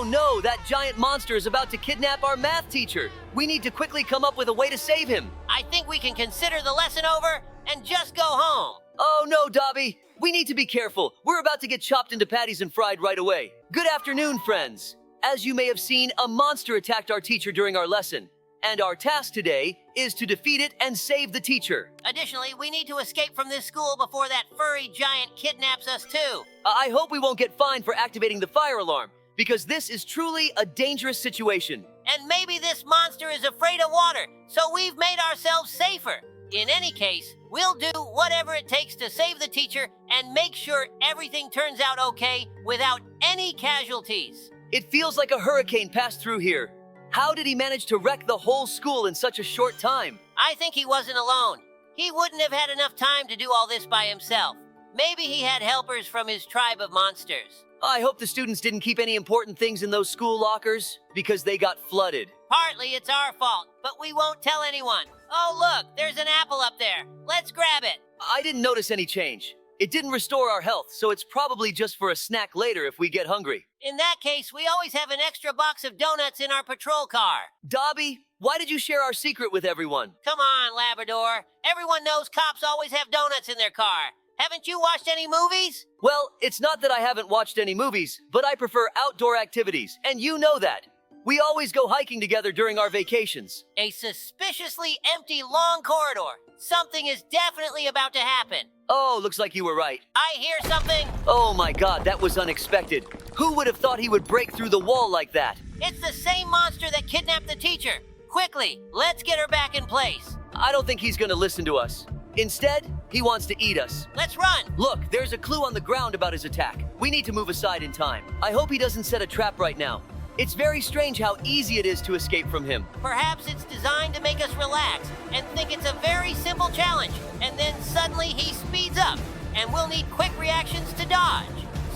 no, that giant monster is about to kidnap our math teacher. We need to quickly come up with a way to save him. I think we can consider the lesson over and just go home. Oh no, Dobie. We need to be careful. We're about to get chopped into patties and fried right away. Good afternoon, friends. As you may have seen, a monster attacked our teacher during our lesson. And our task today is to defeat it and save the teacher. Additionally, we need to escape from this school before that furry giant kidnaps us too. I hope we won't get fined for activating the fire alarm, because this is truly a dangerous situation. And maybe this monster is afraid of water, so we've made ourselves safer. In any case, we'll do whatever it takes to save the teacher and make sure everything turns out okay without any casualties. It feels like a hurricane passed through here. How did he manage to wreck the whole school in such a short time? I think he wasn't alone. He wouldn't have had enough time to do all this by himself. Maybe he had helpers from his tribe of monsters. I hope the students didn't keep any important things in those school lockers, because they got flooded. Partly it's our fault, but we won't tell anyone. Oh look, there's an apple up there. Let's grab it. I didn't notice any change. It didn't restore our health, so it's probably just for a snack later if we get hungry. In that case, we always have an extra box of donuts in our patrol car. Dobie, why did you share our secret with everyone? Come on, Labrador. Everyone knows cops always have donuts in their car. Haven't you watched any movies? Well, it's not that I haven't watched any movies, but I prefer outdoor activities, and you know that. We always go hiking together during our vacations. A suspiciously empty long corridor. Something is definitely about to happen. Oh, looks like you were right. I hear something. Oh my god, that was unexpected. Who would have thought he would break through the wall like that? It's the same monster that kidnapped the teacher. Quickly, let's get her back in place. I don't think he's gonna listen to us. Instead, he wants to eat us. Let's run. Look, there's a clue on the ground about his attack. We need to move aside in time. I hope he doesn't set a trap right now. It's very strange how easy it is to escape from him. Perhaps it's designed to make us relax and think it's a very simple challenge, and then suddenly he speeds up, and we'll need quick reactions to dodge.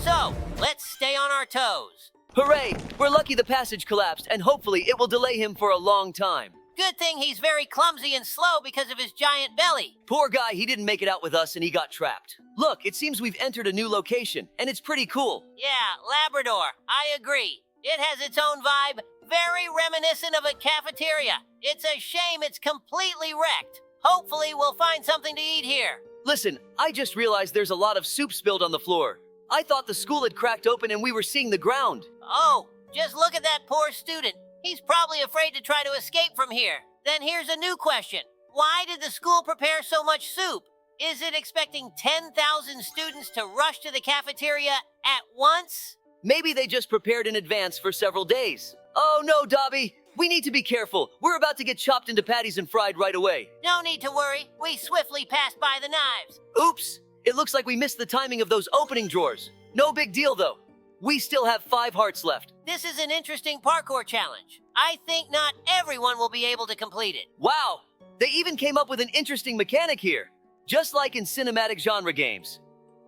So, let's stay on our toes. Hooray! We're lucky the passage collapsed, and hopefully it will delay him for a long time. Good thing he's very clumsy and slow because of his giant belly. Poor guy, he didn't make it out with us and he got trapped. Look, it seems we've entered a new location, and it's pretty cool. Yeah, Labrador, I agree. It has its own vibe, very reminiscent of a cafeteria. It's a shame it's completely wrecked. Hopefully we'll find something to eat here. Listen, I just realized there's a lot of soup spilled on the floor. I thought the school had cracked open and we were seeing the ground. Oh, just look at that poor student. He's probably afraid to try to escape from here. Then here's a new question. Why did the school prepare so much soup? Is it expecting 10,000 students to rush to the cafeteria at once? Maybe they just prepared in advance for several days. Oh no, Dobie! We need to be careful. We're about to get chopped into patties and fried right away. No need to worry. We swiftly passed by the knives. Oops! It looks like we missed the timing of those opening drawers. No big deal, though. We still have 5 hearts left. This is an interesting parkour challenge. I think not everyone will be able to complete it. Wow! They even came up with an interesting mechanic here. Just like in cinematic genre games.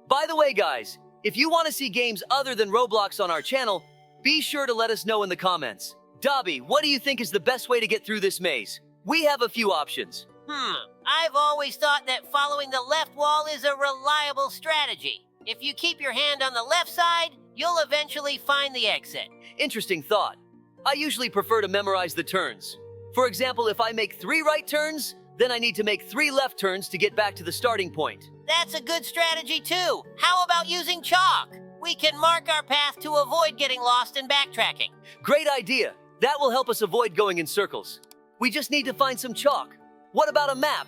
By the way, guys, if you want to see games other than Roblox on our channel, be sure to let us know in the comments. Dobie, what do you think is the best way to get through this maze? We have a few options. I've always thought that following the left wall is a reliable strategy. If you keep your hand on the left side, you'll eventually find the exit. Interesting thought. I usually prefer to memorize the turns. For example, if I make 3 right turns, then I need to make 3 left turns to get back to the starting point. That's a good strategy too. How about using chalk? We can mark our path to avoid getting lost and backtracking. Great idea. That will help us avoid going in circles. We just need to find some chalk. What about a map?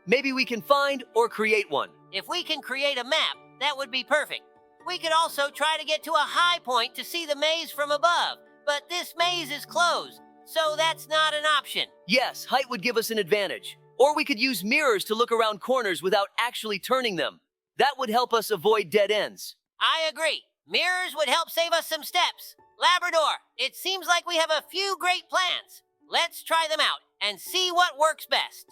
Maybe we can find or create one. If we can create a map, that would be perfect. We could also try to get to a high point to see the maze from above, but this maze is closed, so that's not an option. Yes, height would give us an advantage. Or we could use mirrors to look around corners without actually turning them. That would help us avoid dead ends. I agree. Mirrors would help save us some steps. Labrador, it seems like we have a few great plans. Let's try them out and see what works best.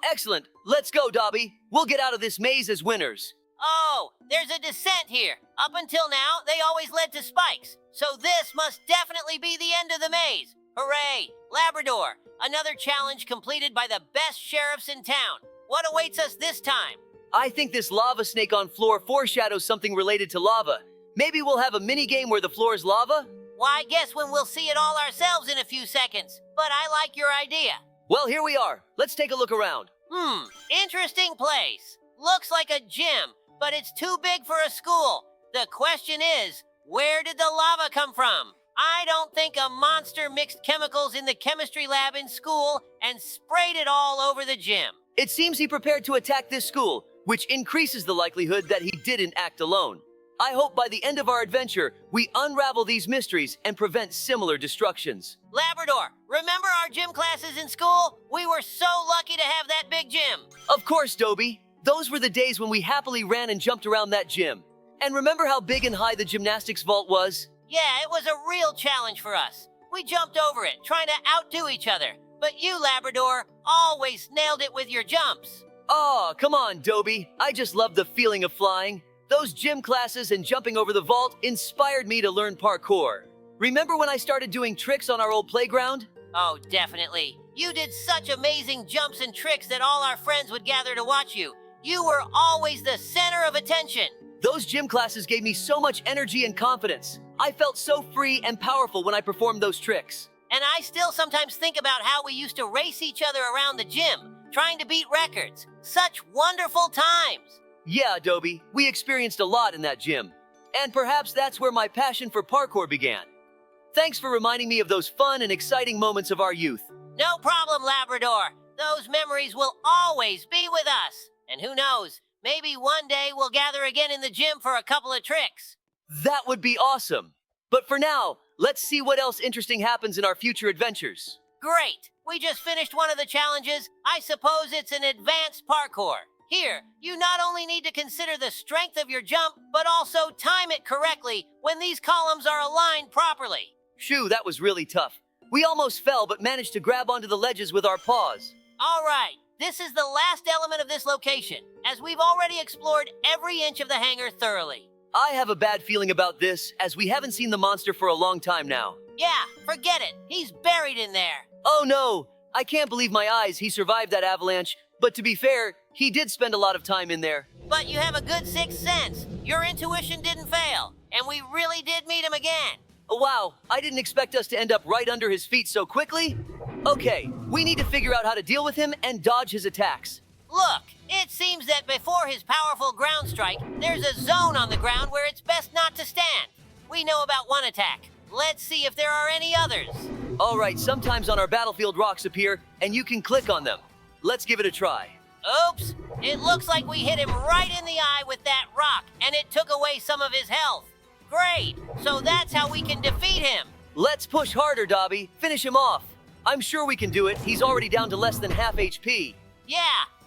Excellent. Let's go, Dobie. We'll get out of this maze as winners. Oh, there's a descent here. Up until now, they always led to spikes. So this must definitely be the end of the maze. Hooray! Labrador, another challenge completed by the best sheriffs in town. What awaits us this time? I think this lava snake on floor foreshadows something related to lava. Maybe we'll have a mini game where the floor is lava? Why, guess when we'll see it all ourselves in a few seconds. But I like your idea. Well, here we are. Let's take a look around. Interesting place. Looks like a gym, but it's too big for a school. The question is, where did the lava come from? I don't think a monster mixed chemicals in the chemistry lab in school and sprayed it all over the gym. It seems he prepared to attack this school, which increases the likelihood that he didn't act alone. I hope by the end of our adventure, we unravel these mysteries and prevent similar destructions. Labrador, remember our gym classes in school? We were so lucky to have that big gym. Of course, Dobie. Those were the days when we happily ran and jumped around that gym. And remember how big and high the gymnastics vault was? Yeah, it was a real challenge for us. We jumped over it, trying to outdo each other. But you, Labrador, always nailed it with your jumps. Oh, come on, Dobie. I just love the feeling of flying. Those gym classes and jumping over the vault inspired me to learn parkour. Remember when I started doing tricks on our old playground? Oh, definitely. You did such amazing jumps and tricks that all our friends would gather to watch you. You were always the center of attention. Those gym classes gave me so much energy and confidence. I felt so free and powerful when I performed those tricks. And I still sometimes think about how we used to race each other around the gym, trying to beat records. Such wonderful times. Yeah, Dobie, we experienced a lot in that gym. And perhaps that's where my passion for parkour began. Thanks for reminding me of those fun and exciting moments of our youth. No problem, Labrador. Those memories will always be with us. And who knows, maybe one day we'll gather again in the gym for a couple of tricks. That would be awesome. But for now, let's see what else interesting happens in our future adventures. Great! We just finished one of the challenges. I suppose it's an advanced parkour. Here, you not only need to consider the strength of your jump, but also time it correctly when these columns are aligned properly. Shoo, that was really tough. We almost fell but managed to grab onto the ledges with our paws. All right, this is the last element of this location, as we've already explored every inch of the hangar thoroughly. I have a bad feeling about this, as we haven't seen the monster for a long time now. Yeah, forget it. He's buried in there. Oh no! I can't believe my eyes he survived that avalanche. But to be fair, he did spend a lot of time in there. But you have a good sixth sense. Your intuition didn't fail, and we really did meet him again. Oh, wow, I didn't expect us to end up right under his feet so quickly. Okay, we need to figure out how to deal with him and dodge his attacks. Look, it seems that before his powerful ground strike, there's a zone on the ground where it's best not to stand. We know about one attack. Let's see if there are any others. All right, sometimes on our battlefield rocks appear, and you can click on them. Let's give it a try. Oops! It looks like we hit him right in the eye with that rock, and it took away some of his health. Great! So that's how we can defeat him. Let's push harder, Dobie. Finish him off. I'm sure we can do it. He's already down to less than half HP. Yeah,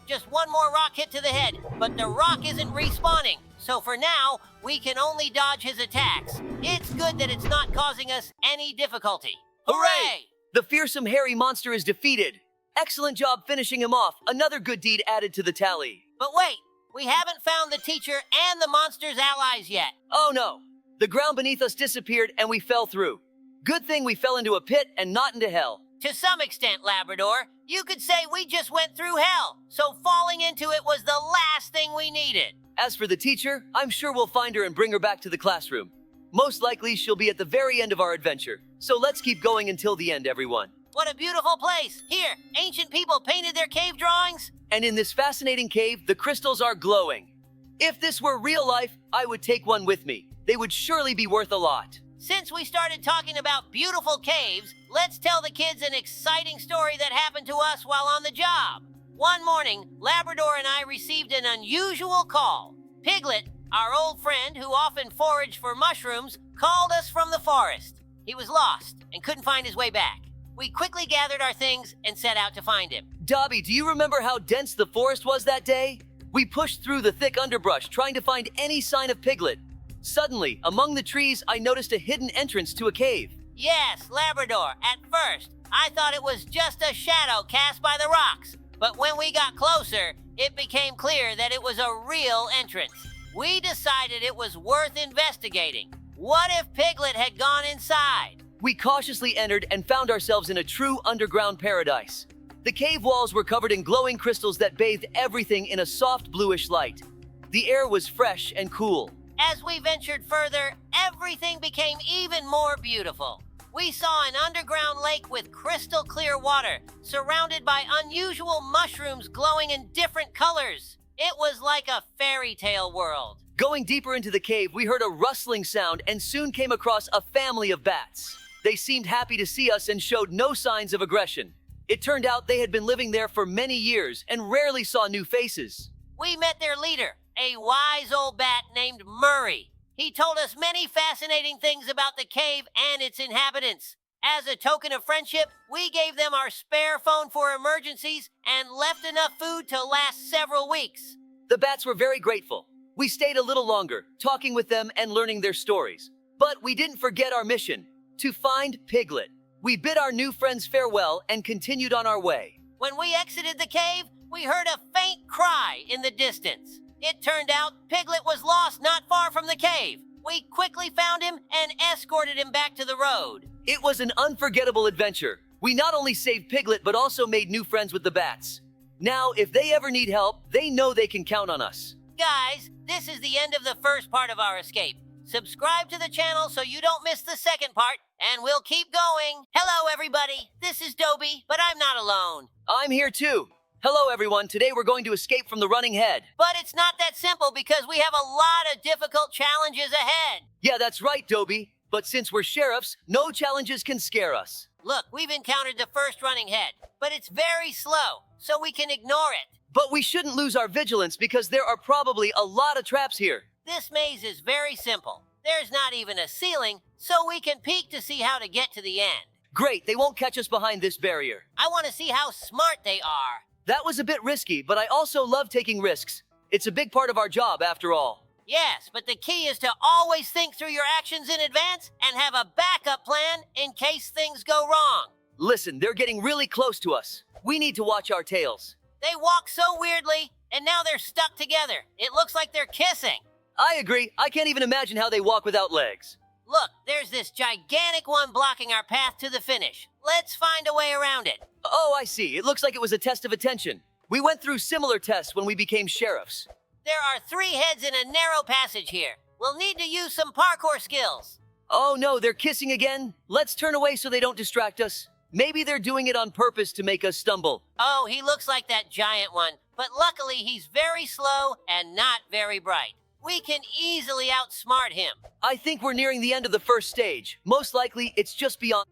just one more rock hit to the head, but the rock isn't respawning. So for now, we can only dodge his attacks. It's good that it's not causing us any difficulty. Hooray! The fearsome hairy monster is defeated. Excellent job finishing him off. Another good deed added to the tally. But wait, we haven't found the teacher and the monster's allies yet. Oh no. The ground beneath us disappeared and we fell through. Good thing we fell into a pit and not into hell. To some extent, Labrador, you could say we just went through hell, so falling into it was the last thing we needed. As for the teacher, I'm sure we'll find her and bring her back to the classroom. Most likely she'll be at the very end of our adventure. So let's keep going until the end, everyone. What a beautiful place. Here, ancient people painted their cave drawings. And in this fascinating cave, the crystals are glowing. If this were real life, I would take one with me. They would surely be worth a lot. Since we started talking about beautiful caves, let's tell the kids an exciting story that happened to us while on the job. One morning, Labrador and I received an unusual call. Piglet, our old friend who often foraged for mushrooms, called us from the forest. He was lost and couldn't find his way back. We quickly gathered our things and set out to find him. Dobie, do you remember how dense the forest was that day? We pushed through the thick underbrush trying to find any sign of Piglet. Suddenly, among the trees, I noticed a hidden entrance to a cave. Yes, Labrador. At first, I thought it was just a shadow cast by the rocks. But when we got closer, it became clear that it was a real entrance. We decided it was worth investigating. What if Piglet had gone inside? We cautiously entered and found ourselves in a true underground paradise. The cave walls were covered in glowing crystals that bathed everything in a soft bluish light. The air was fresh and cool. As we ventured further, everything became even more beautiful. We saw an underground lake with crystal clear water, surrounded by unusual mushrooms glowing in different colors. It was like a fairy tale world. Going deeper into the cave, we heard a rustling sound and soon came across a family of bats. They seemed happy to see us and showed no signs of aggression. It turned out they had been living there for many years and rarely saw new faces. We met their leader, a wise old bat named Murray. He told us many fascinating things about the cave and its inhabitants. As a token of friendship, we gave them our spare phone for emergencies and left enough food to last several weeks. The bats were very grateful. We stayed a little longer, talking with them and learning their stories. But we didn't forget our mission, to find Piglet. We bid our new friends farewell and continued on our way. When we exited the cave, we heard a faint cry in the distance. It turned out Piglet was lost not far from the cave. We quickly found him and escorted him back to the road. It was an unforgettable adventure. We not only saved Piglet, but also made new friends with the bats. Now, if they ever need help, they know they can count on us. Guys, this is the end of the first part of our escape. Subscribe to the channel so you don't miss the second part, and we'll keep going. Hello, everybody. This is Dobie, but I'm not alone. I'm here too. Hello, everyone. Today we're going to escape from the running head. But it's not that simple because we have a lot of difficult challenges ahead. Yeah, that's right, Dobie. But since we're sheriffs, no challenges can scare us. Look, we've encountered the first running head, but it's very slow, so we can ignore it. But we shouldn't lose our vigilance because there are probably a lot of traps here. This maze is very simple. There's not even a ceiling, so we can peek to see how to get to the end. Great, they won't catch us behind this barrier. I want to see how smart they are. That was a bit risky, but I also love taking risks. It's a big part of our job, after all. Yes, but the key is to always think through your actions in advance and have a backup plan in case things go wrong. Listen, they're getting really close to us. We need to watch our tails. They walk so weirdly, and now they're stuck together. It looks like they're kissing. I agree. I can't even imagine how they walk without legs. Look, there's this gigantic one blocking our path to the finish. Let's find a way around it. Oh, I see. It looks like it was a test of attention. We went through similar tests when we became sheriffs. There are 3 heads in a narrow passage here. We'll need to use some parkour skills. Oh no, they're kissing again. Let's turn away so they don't distract us. Maybe they're doing it on purpose to make us stumble. Oh, he looks like that giant one, but luckily he's very slow and not very bright. We can easily outsmart him. I think we're nearing the end of the first stage. Most likely, it's just beyond...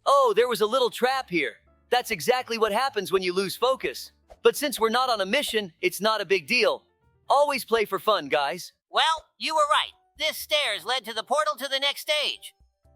Oh, there was a little trap here. That's exactly what happens when you lose focus. But since we're not on a mission, it's not a big deal. Always play for fun, guys. Well, you were right. This stairs led to the portal to the next stage.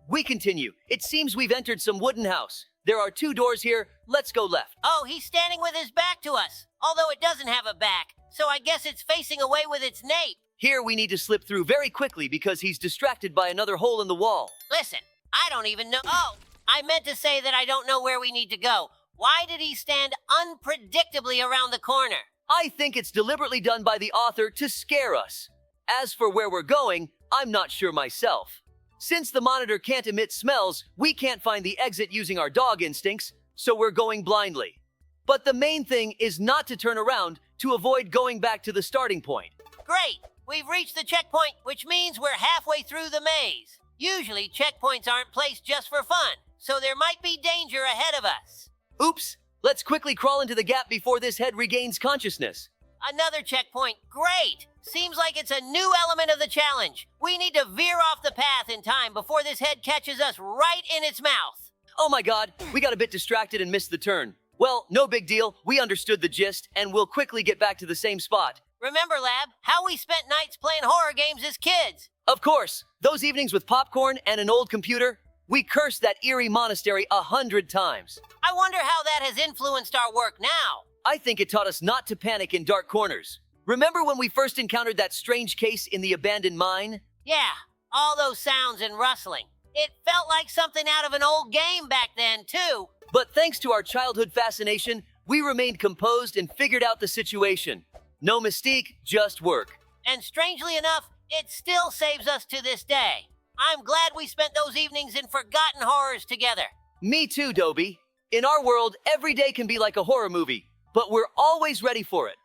We continue. It seems we've entered some wooden house. There are 2 doors here. Let's go left. Oh, he's standing with his back to us. Although it doesn't have a back, so I guess it's facing away with its nape. Here we need to slip through very quickly because he's distracted by another hole in the wall. Listen, I don't even know. Oh, I meant to say that I don't know where we need to go. Why did he stand unpredictably around the corner? I think it's deliberately done by the author to scare us. As for where we're going, I'm not sure myself. Since the monitor can't emit smells, we can't find the exit using our dog instincts, so we're going blindly. But the main thing is not to turn around to avoid going back to the starting point. Great! We've reached the checkpoint, which means we're halfway through the maze. Usually, checkpoints aren't placed just for fun, so there might be danger ahead of us. Oops! Let's quickly crawl into the gap before this head regains consciousness. Another checkpoint. Great! Seems like it's a new element of the challenge. We need to veer off the path in time before this head catches us right in its mouth. Oh my god, we got a bit distracted and missed the turn. Well, no big deal. We understood the gist, and we'll quickly get back to the same spot. Remember, Lab, how we spent nights playing horror games as kids? Of course, those evenings with popcorn and an old computer, we cursed that eerie monastery 100 times. I wonder how that has influenced our work now. I think it taught us not to panic in dark corners. Remember when we first encountered that strange case in the abandoned mine? Yeah, all those sounds and rustling. It felt like something out of an old game back then, too. But thanks to our childhood fascination, we remained composed and figured out the situation. No mystique, just work. And strangely enough, it still saves us to this day. I'm glad we spent those evenings in forgotten horrors together. Me too, Dobie. In our world, every day can be like a horror movie, but we're always ready for it.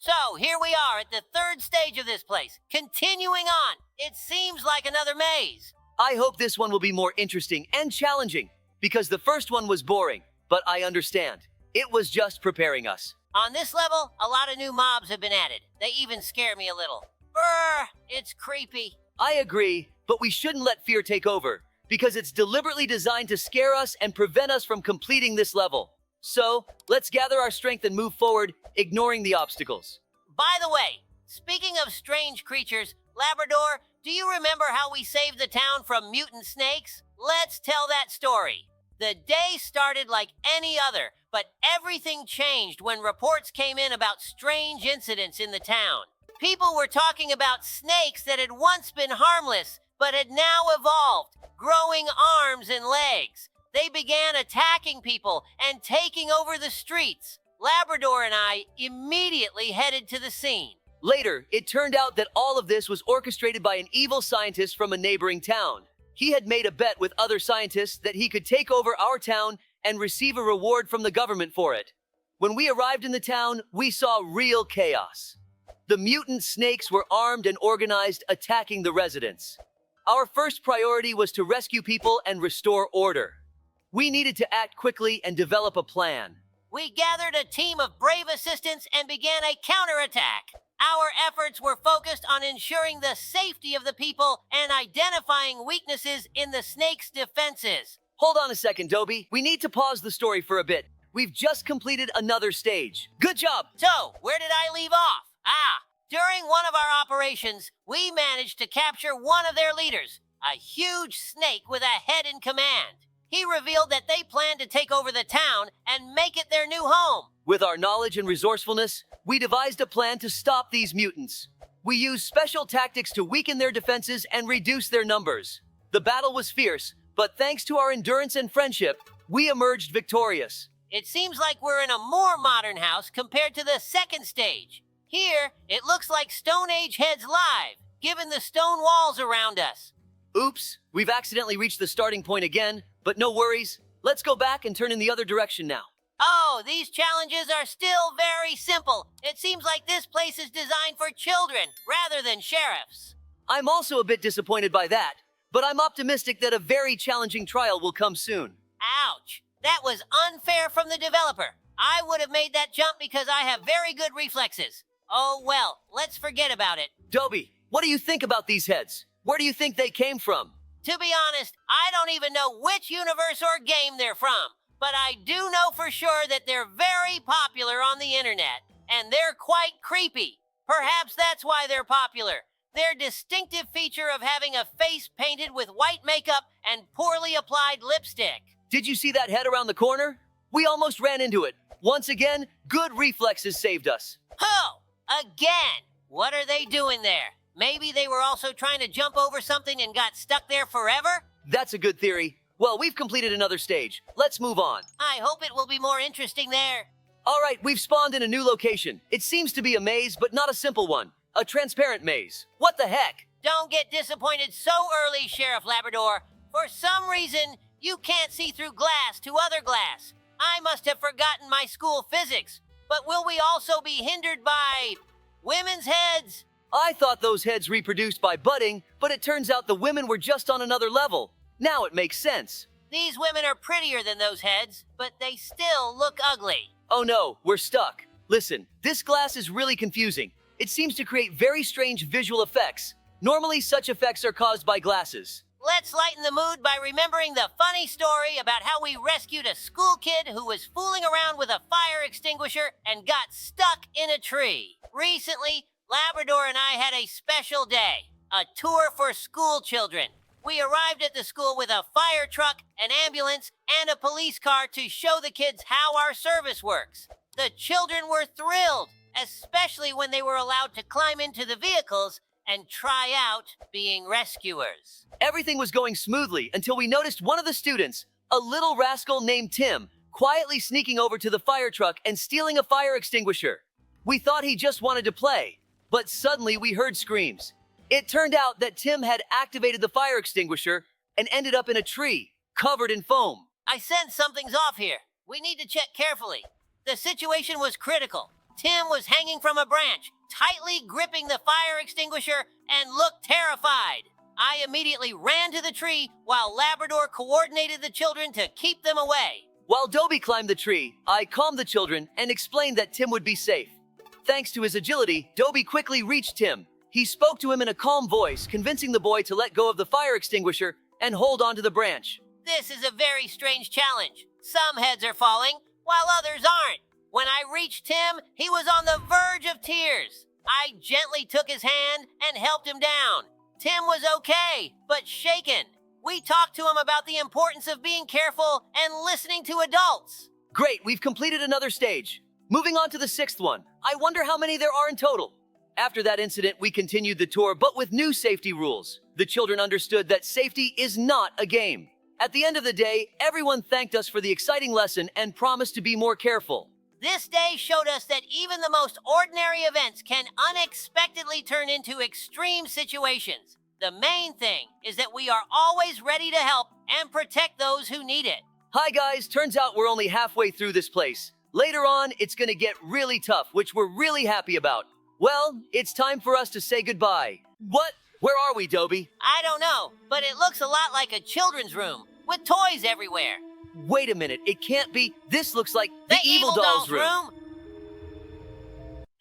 So, here we are at the 3rd stage of this place. Continuing on. It seems like another maze. I hope this one will be more interesting and challenging, because the first one was boring, but I understand. It was just preparing us. On this level, a lot of new mobs have been added. They even scare me a little. Brr, it's creepy. I agree, but we shouldn't let fear take over, because it's deliberately designed to scare us and prevent us from completing this level. So, let's gather our strength and move forward, ignoring the obstacles. By the way, speaking of strange creatures, Labrador, do you remember how we saved the town from mutant snakes? Let's tell that story. The day started like any other, but everything changed when reports came in about strange incidents in the town. People were talking about snakes that had once been harmless, but had now evolved, growing arms and legs. They began attacking people and taking over the streets. Labrador and I immediately headed to the scene. Later, it turned out that all of this was orchestrated by an evil scientist from a neighboring town. He had made a bet with other scientists that he could take over our town and receive a reward from the government for it. When we arrived in the town, we saw real chaos. The mutant snakes were armed and organized, attacking the residents. Our first priority was to rescue people and restore order. We needed to act quickly and develop a plan. We gathered a team of brave assistants and began a counterattack. Our efforts were focused on ensuring the safety of the people and identifying weaknesses in the snake's defenses. Hold on a second, Dobie. We need to pause the story for a bit. We've just completed another stage. Good job! So, where did I leave off? During one of our operations, we managed to capture one of their leaders, a huge snake with a head in command. He revealed that they planned to take over the town and make it their new home. With our knowledge and resourcefulness, we devised a plan to stop these mutants. We used special tactics to weaken their defenses and reduce their numbers. The battle was fierce, but thanks to our endurance and friendship, we emerged victorious. It seems like we're in a more modern house compared to the second stage. Here, it looks like Stone Age heads live, given the stone walls around us. Oops, we've accidentally reached the starting point again, but no worries. Let's go back and turn in the other direction now. Oh, these challenges are still very simple. It seems like this place is designed for children rather than sheriffs. I'm also a bit disappointed by that, but I'm optimistic that a very challenging trial will come soon. Ouch, that was unfair from the developer. I would have made that jump because I have very good reflexes. Oh well, let's forget about it. Dobie, what do you think about these heads? Where do you think they came from? To be honest, I don't even know which universe or game they're from, but I do know for sure that they're very popular on the internet, and they're quite creepy. Perhaps that's why they're popular. Their distinctive feature of having a face painted with white makeup and poorly applied lipstick. Did you see that head around the corner? We almost ran into it. Once again, good reflexes saved us. Oh, again! What are they doing there? Maybe they were also trying to jump over something and got stuck there forever? That's a good theory. Well, we've completed another stage. Let's move on. I hope it will be more interesting there. All right, we've spawned in a new location. It seems to be a maze, but not a simple one. A transparent maze. What the heck? Don't get disappointed so early, Sheriff Labrador. For some reason, you can't see through glass to other glass. I must have forgotten my school physics. But will we also be hindered by women's heads? I thought those heads reproduced by budding, but it turns out the women were just on another level. Now it makes sense. These women are prettier than those heads, but they still look ugly. Oh no, we're stuck. Listen, this glass is really confusing. It seems to create very strange visual effects. Normally, such effects are caused by glasses. Let's lighten the mood by remembering the funny story about how we rescued a school kid who was fooling around with a fire extinguisher and got stuck in a tree. Recently, Labrador and I had a special day, a tour for school children. We arrived at the school with a fire truck, an ambulance, and a police car to show the kids how our service works. The children were thrilled, especially when they were allowed to climb into the vehicles and try out being rescuers. Everything was going smoothly until we noticed one of the students, a little rascal named Tim, quietly sneaking over to the fire truck and stealing a fire extinguisher. We thought he just wanted to play, but suddenly we heard screams. It turned out that Tim had activated the fire extinguisher and ended up in a tree, covered in foam. I sense something's off here. We need to check carefully. The situation was critical. Tim was hanging from a branch, tightly gripping the fire extinguisher and looked terrified. I immediately ran to the tree while Labrador coordinated the children to keep them away. While Dobie climbed the tree, I calmed the children and explained that Tim would be safe. Thanks to his agility, Dobie quickly reached Tim. He spoke to him in a calm voice, convincing the boy to let go of the fire extinguisher and hold onto the branch. This is a very strange challenge. Some heads are falling, while others aren't. When I reached Tim, he was on the verge of tears. I gently took his hand and helped him down. Tim was okay, but shaken. We talked to him about the importance of being careful and listening to adults. Great, we've completed another stage. Moving on to the 6th one. I wonder how many there are in total. After that incident, we continued the tour, but with new safety rules. The children understood that safety is not a game. At the end of the day, everyone thanked us for the exciting lesson and promised to be more careful. This day showed us that even the most ordinary events can unexpectedly turn into extreme situations. The main thing is that we are always ready to help and protect those who need it. Hi guys, turns out we're only halfway through this place. Later on, it's gonna get really tough, which we're really happy about. Well, it's time for us to say goodbye. What? Where are we, Dobie? I don't know, but it looks a lot like a children's room with toys everywhere. Wait a minute, it can't be. This looks like the Evil Doll's room.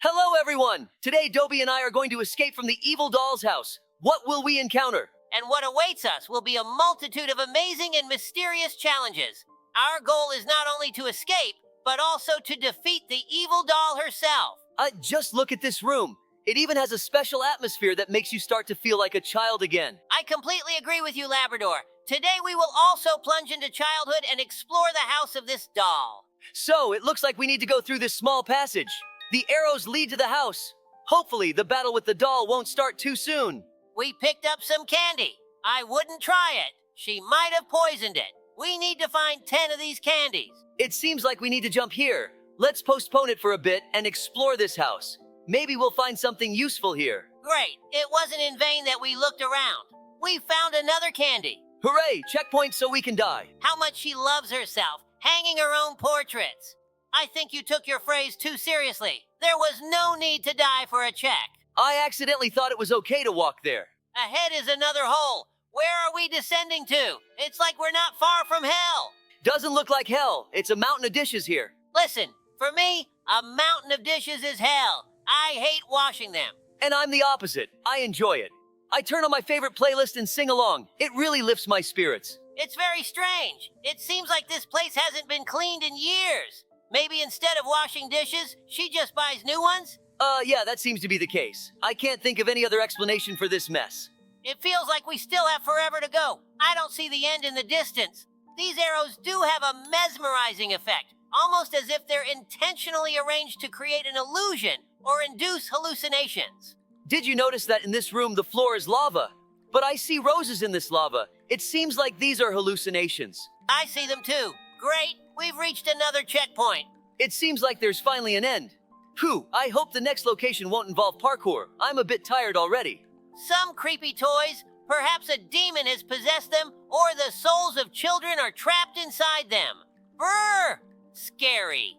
Hello, everyone. Today, Dobie and I are going to escape from the Evil Doll's house. What will we encounter? And what awaits us will be a multitude of amazing and mysterious challenges. Our goal is not only to escape, but also to defeat the Evil Doll herself. Just look at this room. It even has a special atmosphere that makes you start to feel like a child again. I completely agree with you, Labrador. Today we will also plunge into childhood and explore the house of this doll. So, it looks like we need to go through this small passage. The arrows lead to the house. Hopefully, the battle with the doll won't start too soon. We picked up some candy. I wouldn't try it. She might have poisoned it. We need to find 10 of these candies. It seems like we need to jump here. Let's postpone it for a bit and explore this house. Maybe we'll find something useful here. Great. It wasn't in vain that we looked around. We found another candy. Hooray! Checkpoint so we can die. How much she loves herself, hanging her own portraits. I think you took your phrase too seriously. There was no need to die for a check. I accidentally thought it was okay to walk there. Ahead is another hole. Where are we descending to? It's like we're not far from hell. Doesn't look like hell. It's a mountain of dishes here. Listen, for me, a mountain of dishes is hell. I hate washing them. And I'm the opposite. I enjoy it. I turn on my favorite playlist and sing along. It really lifts my spirits. It's very strange. It seems like this place hasn't been cleaned in years. Maybe instead of washing dishes, she just buys new ones? Yeah, that seems to be the case. I can't think of any other explanation for this mess. It feels like we still have forever to go. I don't see the end in the distance. These arrows do have a mesmerizing effect, almost as if they're intentionally arranged to create an illusion or induce hallucinations. Did you notice that in this room the floor is lava? But I see roses in this lava. It seems like these are hallucinations. I see them too. Great, we've reached another checkpoint. It seems like there's finally an end. Phew, I hope the next location won't involve parkour. I'm a bit tired already. Some creepy toys, perhaps a demon has possessed them, or the souls of children are trapped inside them. Brr! Scary.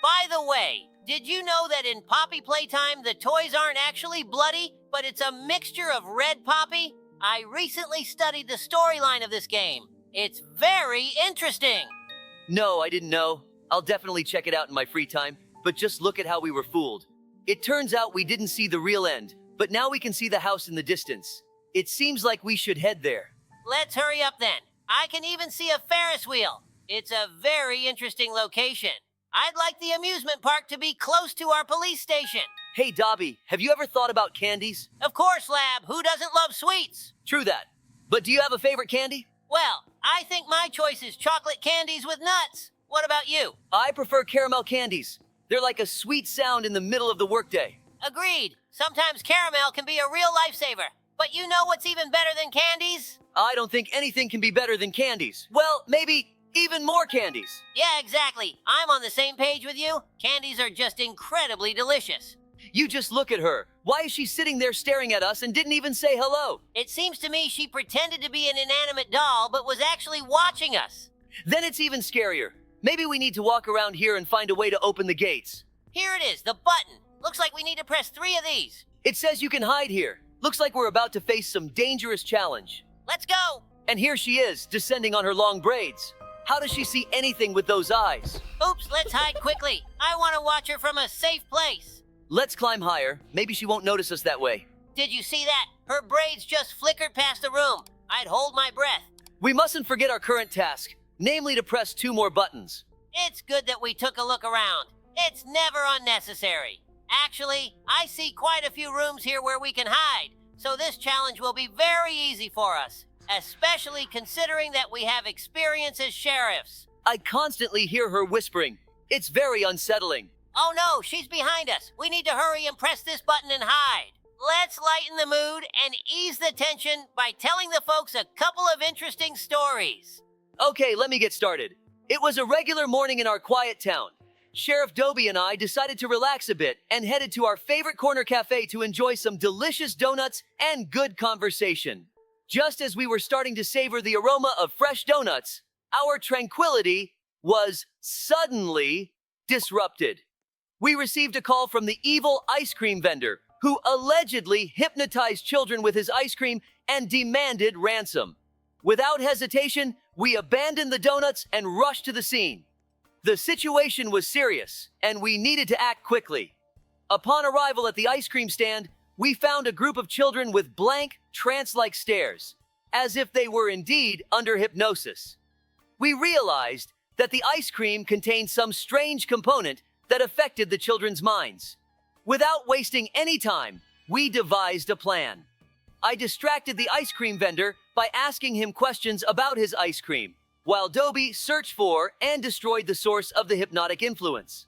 By the way, did you know that in Poppy Playtime, the toys aren't actually bloody, but it's a mixture of red Poppy? I recently studied the storyline of this game. It's very interesting. No, I didn't know. I'll definitely check it out in my free time, but just look at how we were fooled. It turns out we didn't see the real end, but now we can see the house in the distance. It seems like we should head there. Let's hurry up then. I can even see a Ferris wheel. It's a very interesting location. I'd like the amusement park to be close to our police station. Hey, Dobie, have you ever thought about candies? Of course, Lab. Who doesn't love sweets? True that. But do you have a favorite candy? Well, I think my choice is chocolate candies with nuts. What about you? I prefer caramel candies. They're like a sweet sound in the middle of the workday. Agreed. Sometimes caramel can be a real lifesaver. But you know what's even better than candies? I don't think anything can be better than candies. Well, maybe even more candies. Yeah, exactly. I'm on the same page with you. Candies are just incredibly delicious. You just look at her. Why is she sitting there staring at us and didn't even say hello? It seems to me she pretended to be an inanimate doll, but was actually watching us. Then it's even scarier. Maybe we need to walk around here and find a way to open the gates. Here it is, the button. Looks like we need to press 3 of these. It says you can hide here. Looks like we're about to face some dangerous challenge. Let's go! And here she is, descending on her long braids. How does she see anything with those eyes? Oops, let's hide quickly. I want to watch her from a safe place. Let's climb higher. Maybe she won't notice us that way. Did you see that? Her braids just flickered past the room. I'd hold my breath. We mustn't forget our current task, namely to press 2 more buttons. It's good that we took a look around. It's never unnecessary. Actually, I see quite a few rooms here where we can hide, so this challenge will be very easy for us, especially considering that we have experience as sheriffs. I constantly hear her whispering. It's very unsettling. Oh no, she's behind us. We need to hurry and press this button and hide. Let's lighten the mood and ease the tension by telling the folks a couple of interesting stories. Okay, let me get started. It was a regular morning in our quiet town. Sheriff Dobie and I decided to relax a bit and headed to our favorite corner cafe to enjoy some delicious donuts and good conversation. Just as we were starting to savor the aroma of fresh donuts, our tranquility was suddenly disrupted. We received a call from the evil ice cream vendor who allegedly hypnotized children with his ice cream and demanded ransom. Without hesitation, we abandoned the donuts and rushed to the scene. The situation was serious, and we needed to act quickly. Upon arrival at the ice cream stand, we found a group of children with blank, trance-like stares, as if they were indeed under hypnosis. We realized that the ice cream contained some strange component that affected the children's minds. Without wasting any time, we devised a plan. I distracted the ice cream vendor by asking him questions about his ice cream, while Dobie searched for and destroyed the source of the hypnotic influence.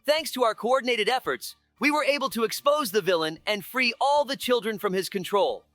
Thanks to our coordinated efforts, we were able to expose the villain and free all the children from his control.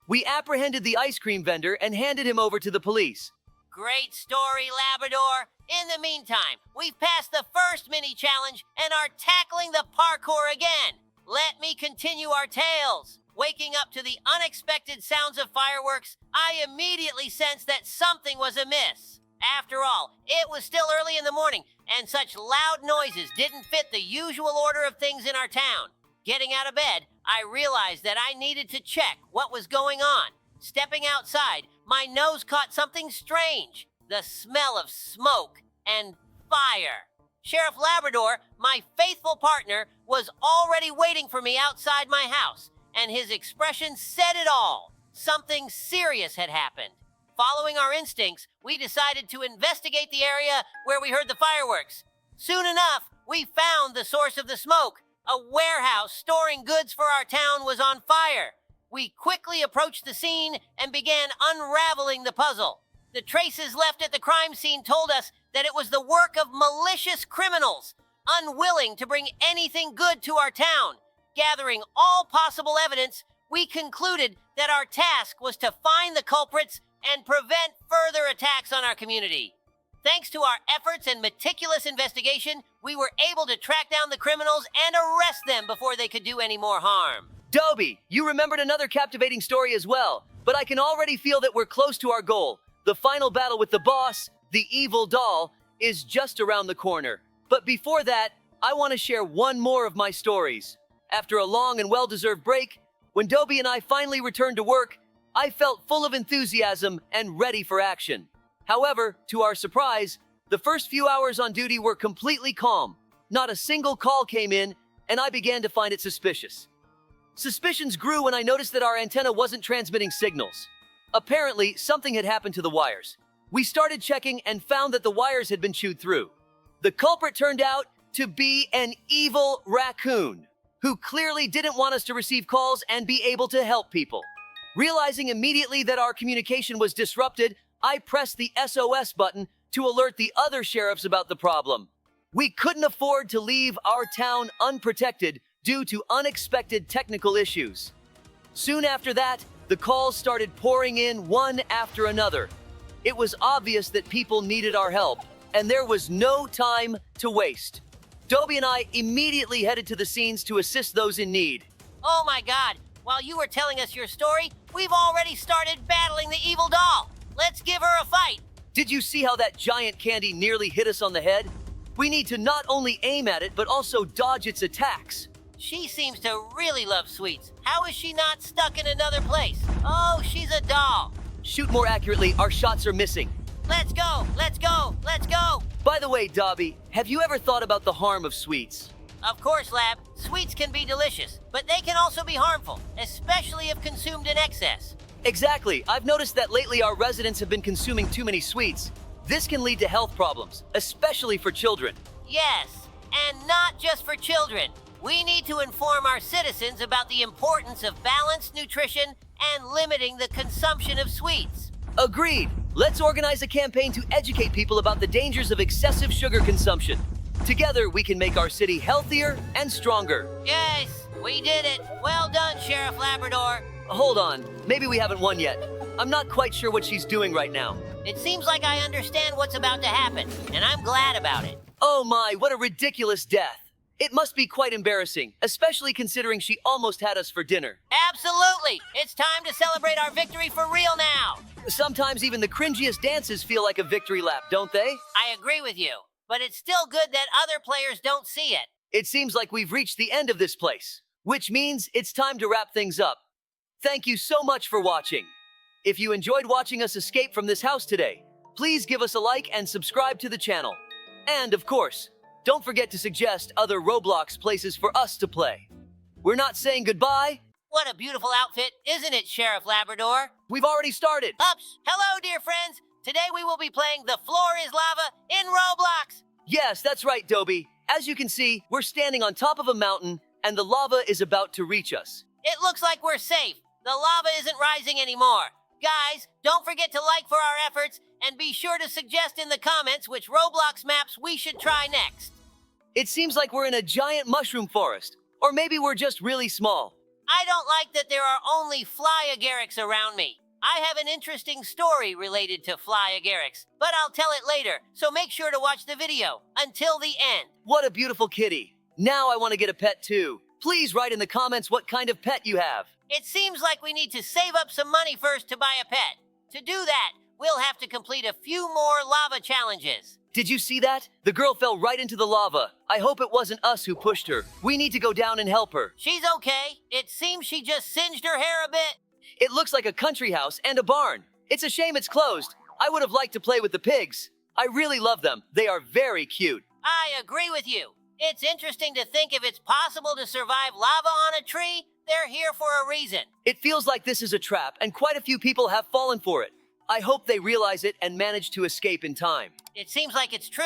We apprehended the ice cream vendor and handed him over to the police. Great story, Labrador. In the meantime, we've passed the first mini challenge and are tackling the parkour again. Let me continue our tales. Waking up to the unexpected sounds of fireworks, I immediately sensed that something was amiss. After all, it was still early in the morning, and such loud noises didn't fit the usual order of things in our town. Getting out of bed, I realized that I needed to check what was going on. Stepping outside, my nose caught something strange. The smell of smoke and fire. Sheriff Labrador, my faithful partner, was already waiting for me outside my house, and his expression said it all. Something serious had happened. Following our instincts, we decided to investigate the area where we heard the fireworks. Soon enough, we found the source of the smoke. A warehouse storing goods for our town was on fire. We quickly approached the scene and began unraveling the puzzle. The traces left at the crime scene told us that it was the work of malicious criminals, unwilling to bring anything good to our town. Gathering all possible evidence, we concluded that our task was to find the culprits and prevent further attacks on our community. Thanks to our efforts and meticulous investigation, we were able to track down the criminals and arrest them before they could do any more harm. Dobie, you remembered another captivating story as well, but I can already feel that we're close to our goal. The final battle with the boss, the evil doll, is just around the corner. But before that, I want to share one more of my stories. After a long and well-deserved break, when Dobie and I finally returned to work, I felt full of enthusiasm and ready for action. However, to our surprise, the first few hours on duty were completely calm. Not a single call came in, and I began to find it suspicious. Suspicions grew when I noticed that our antenna wasn't transmitting signals. Apparently, something had happened to the wires. We started checking and found that the wires had been chewed through. The culprit turned out to be an evil raccoon, who clearly didn't want us to receive calls and be able to help people. Realizing immediately that our communication was disrupted, I pressed the SOS button to alert the other sheriffs about the problem. We couldn't afford to leave our town unprotected due to unexpected technical issues. Soon after that, the calls started pouring in one after another. It was obvious that people needed our help, and there was no time to waste. Dobie and I immediately headed to the scenes to assist those in need. Oh my God, while you were telling us your story, we've already started battling the evil doll. Let's give her a fight. Did you see how that giant candy nearly hit us on the head? We need to not only aim at it, but also dodge its attacks. She seems to really love sweets. How is she not stuck in another place? Oh, she's a doll. Shoot more accurately, our shots are missing. Let's go, let's go, let's go. By the way, Dobie, have you ever thought about the harm of sweets? Of course, Lab. Sweets can be delicious, but they can also be harmful, especially if consumed in excess. Exactly. I've noticed that lately our residents have been consuming too many sweets. This can lead to health problems, especially for children. Yes, and not just for children. We need to inform our citizens about the importance of balanced nutrition and limiting the consumption of sweets. Agreed. Let's organize a campaign to educate people about the dangers of excessive sugar consumption. Together, we can make our city healthier and stronger. Yes, we did it. Well done, Sheriff Labrador. Hold on, maybe we haven't won yet. I'm not quite sure what she's doing right now. It seems like I understand what's about to happen, and I'm glad about it. Oh my, what a ridiculous death. It must be quite embarrassing, especially considering she almost had us for dinner. Absolutely! It's time to celebrate our victory for real now! Sometimes even the cringiest dances feel like a victory lap, don't they? I agree with you, but it's still good that other players don't see it. It seems like we've reached the end of this place, which means it's time to wrap things up. Thank you so much for watching. If you enjoyed watching us escape from this house today, please give us a like and subscribe to the channel. And of course, don't forget to suggest other Roblox places for us to play. We're not saying goodbye. What a beautiful outfit, isn't it, Sheriff Labrador? We've already started. Ups! Hello, dear friends! Today we will be playing The Floor is Lava in Roblox! Yes, that's right, Dobie. As you can see, we're standing on top of a mountain, and the lava is about to reach us. It looks like we're safe. The lava isn't rising anymore. Guys, don't forget to like for our efforts, and be sure to suggest in the comments which Roblox maps we should try next. It seems like we're in a giant mushroom forest, or maybe we're just really small. I don't like that there are only fly-agarics around me. I have an interesting story related to fly-agarics, but I'll tell it later, so make sure to watch the video until the end. What a beautiful kitty. Now I want to get a pet too. Please write in the comments what kind of pet you have. It seems like we need to save up some money first to buy a pet. To do that, we'll have to complete a few more lava challenges. Did you see that? The girl fell right into the lava. I hope it wasn't us who pushed her. We need to go down and help her. She's okay. It seems she just singed her hair a bit. It looks like a country house and a barn. It's a shame it's closed. I would have liked to play with the pigs. I really love them. They are very cute. I agree with you. It's interesting to think if it's possible to survive lava on a tree. They're here for a reason. It feels like this is a trap, and quite a few people have fallen for it. I hope they realize it and manage to escape in time. It seems like it's true.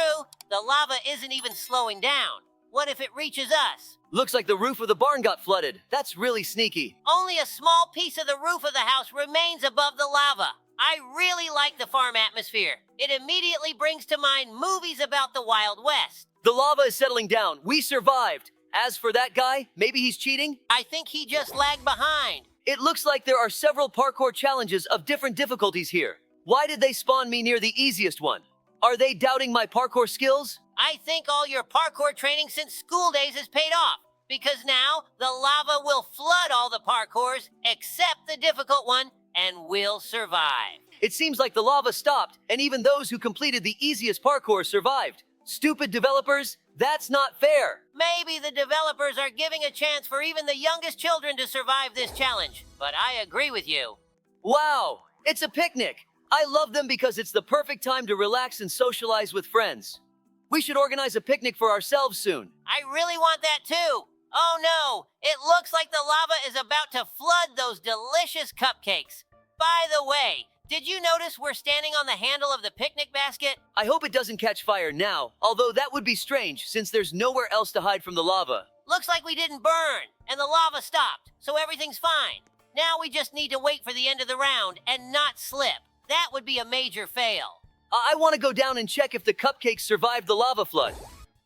The lava isn't even slowing down. What if it reaches us? Looks like the roof of the barn got flooded. That's really sneaky. Only a small piece of the roof of the house remains above the lava. I really like the farm atmosphere. It immediately brings to mind movies about the Wild West. The lava is settling down. We survived. As for that guy, maybe he's cheating? I think he just lagged behind. It looks like there are several parkour challenges of different difficulties here. Why did they spawn me near the easiest one? Are they doubting my parkour skills? I think all your parkour training since school days has paid off, because now the lava will flood all the parkours except the difficult one, and we'll survive. It seems like the lava stopped, and even those who completed the easiest parkour survived. Stupid developers, that's not fair. Maybe the developers are giving a chance for even the youngest children to survive this challenge, but I agree with you. Wow, it's a picnic. I love them because it's the perfect time to relax and socialize with friends. We should organize a picnic for ourselves soon. I really want that too. Oh no, it looks like the lava is about to flood those delicious cupcakes. By the way, did you notice we're standing on the handle of the picnic basket? I hope it doesn't catch fire now, although that would be strange since there's nowhere else to hide from the lava. Looks like we didn't burn, and the lava stopped, so everything's fine. Now we just need to wait for the end of the round and not slip. That would be a major fail. I want to go down and check if the cupcakes survived the lava flood.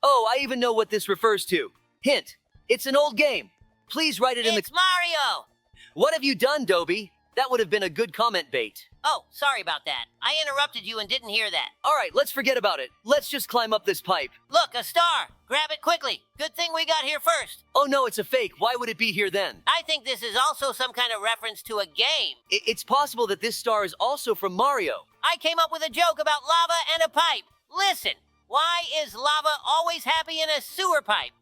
Oh, I even know what this refers to. Hint, it's an old game. Please write it in the... It's Mario! What have you done, Dobie? That would have been a good comment bait. Oh, sorry about that. I interrupted you and didn't hear that. All right, let's forget about it. Let's just climb up this pipe. Look, a star! Grab it quickly. Good thing we got here first. Oh no, it's a fake. Why would it be here then? I think this is also some kind of reference to a game. It's possible that this star is also from Mario. I came up with a joke about lava and a pipe. Listen, why is lava always happy in a sewer pipe?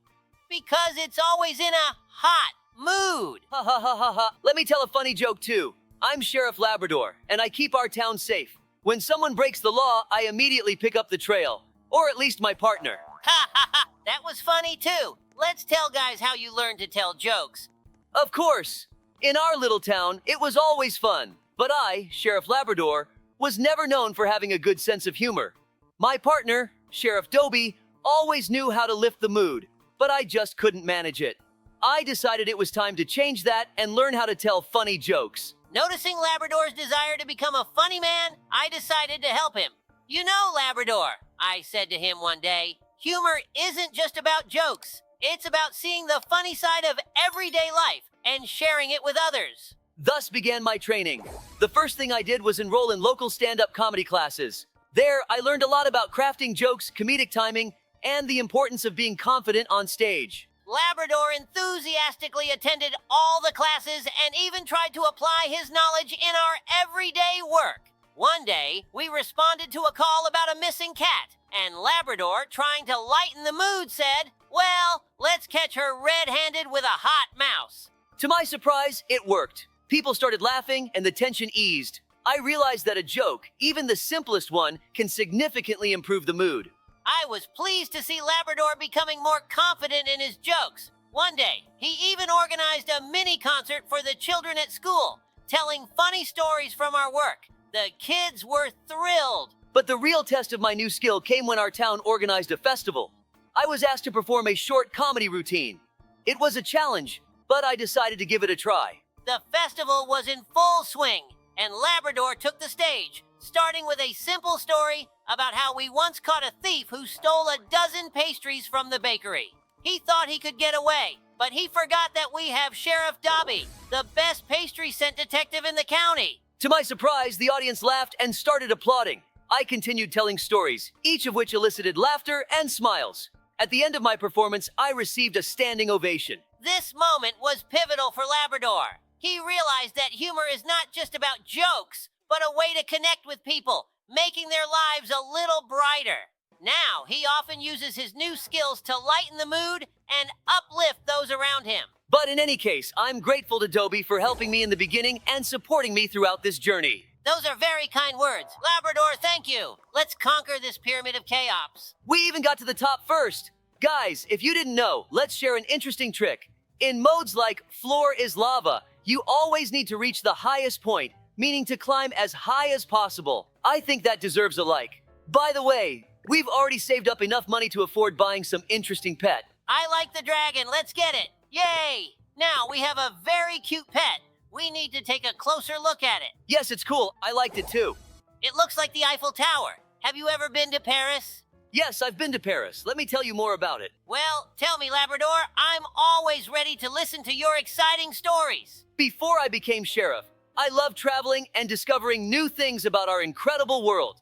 Because it's always in a hot mood. Ha ha ha ha ha. Let me tell a funny joke too. I'm Sheriff Labrador, and I keep our town safe. When someone breaks the law, I immediately pick up the trail. Or at least my partner. Ha ha ha, that was funny too. Let's tell guys how you learned to tell jokes. Of course. In our little town, it was always fun. But I, Sheriff Labrador, was never known for having a good sense of humor. My partner, Sheriff Dobie, always knew how to lift the mood, but I just couldn't manage it. I decided it was time to change that and learn how to tell funny jokes. Noticing Labrador's desire to become a funny man, I decided to help him. You know, Labrador, I said to him one day, humor isn't just about jokes. It's about seeing the funny side of everyday life and sharing it with others. Thus began my training. The first thing I did was enroll in local stand-up comedy classes. There, I learned a lot about crafting jokes, comedic timing, and the importance of being confident on stage. Labrador enthusiastically attended all the classes and even tried to apply his knowledge in our everyday work. One day, we responded to a call about a missing cat, and Labrador, trying to lighten the mood, said, "Well, let's catch her red-handed with a hot mouse." To my surprise, it worked. People started laughing and the tension eased. I realized that a joke, even the simplest one, can significantly improve the mood. I was pleased to see Labrador becoming more confident in his jokes. One day, he even organized a mini concert for the children at school, telling funny stories from our work. The kids were thrilled. But the real test of my new skill came when our town organized a festival. I was asked to perform a short comedy routine. It was a challenge, but I decided to give it a try. The festival was in full swing, and Labrador took the stage, starting with a simple story about how we once caught a thief who stole a dozen pastries from the bakery. He thought he could get away, but he forgot that we have Sheriff Dobie, the best pastry scent detective in the county. To my surprise, the audience laughed and started applauding. I continued telling stories, each of which elicited laughter and smiles. At the end of my performance, I received a standing ovation. This moment was pivotal for Labrador. He realized that humor is not just about jokes, but a way to connect with people, making their lives a little brighter. Now, he often uses his new skills to lighten the mood and uplift those around him. But in any case, I'm grateful to Dobie for helping me in the beginning and supporting me throughout this journey. Those are very kind words. Labrador, thank you. Let's conquer this pyramid of chaos. We even got to the top first. Guys, if you didn't know, let's share an interesting trick. In modes like Floor is Lava, you always need to reach the highest point, meaning to climb as high as possible. I think that deserves a like. By the way, we've already saved up enough money to afford buying some interesting pet. I like the dragon. Let's get it. Yay! Now we have a very cute pet. We need to take a closer look at it. Yes, it's cool. I liked it too. It looks like the Eiffel Tower. Have you ever been to Paris? Yes, I've been to Paris. Let me tell you more about it. Well, tell me, Labrador. I'm always ready to listen to your exciting stories. Before I became sheriff, I loved traveling and discovering new things about our incredible world.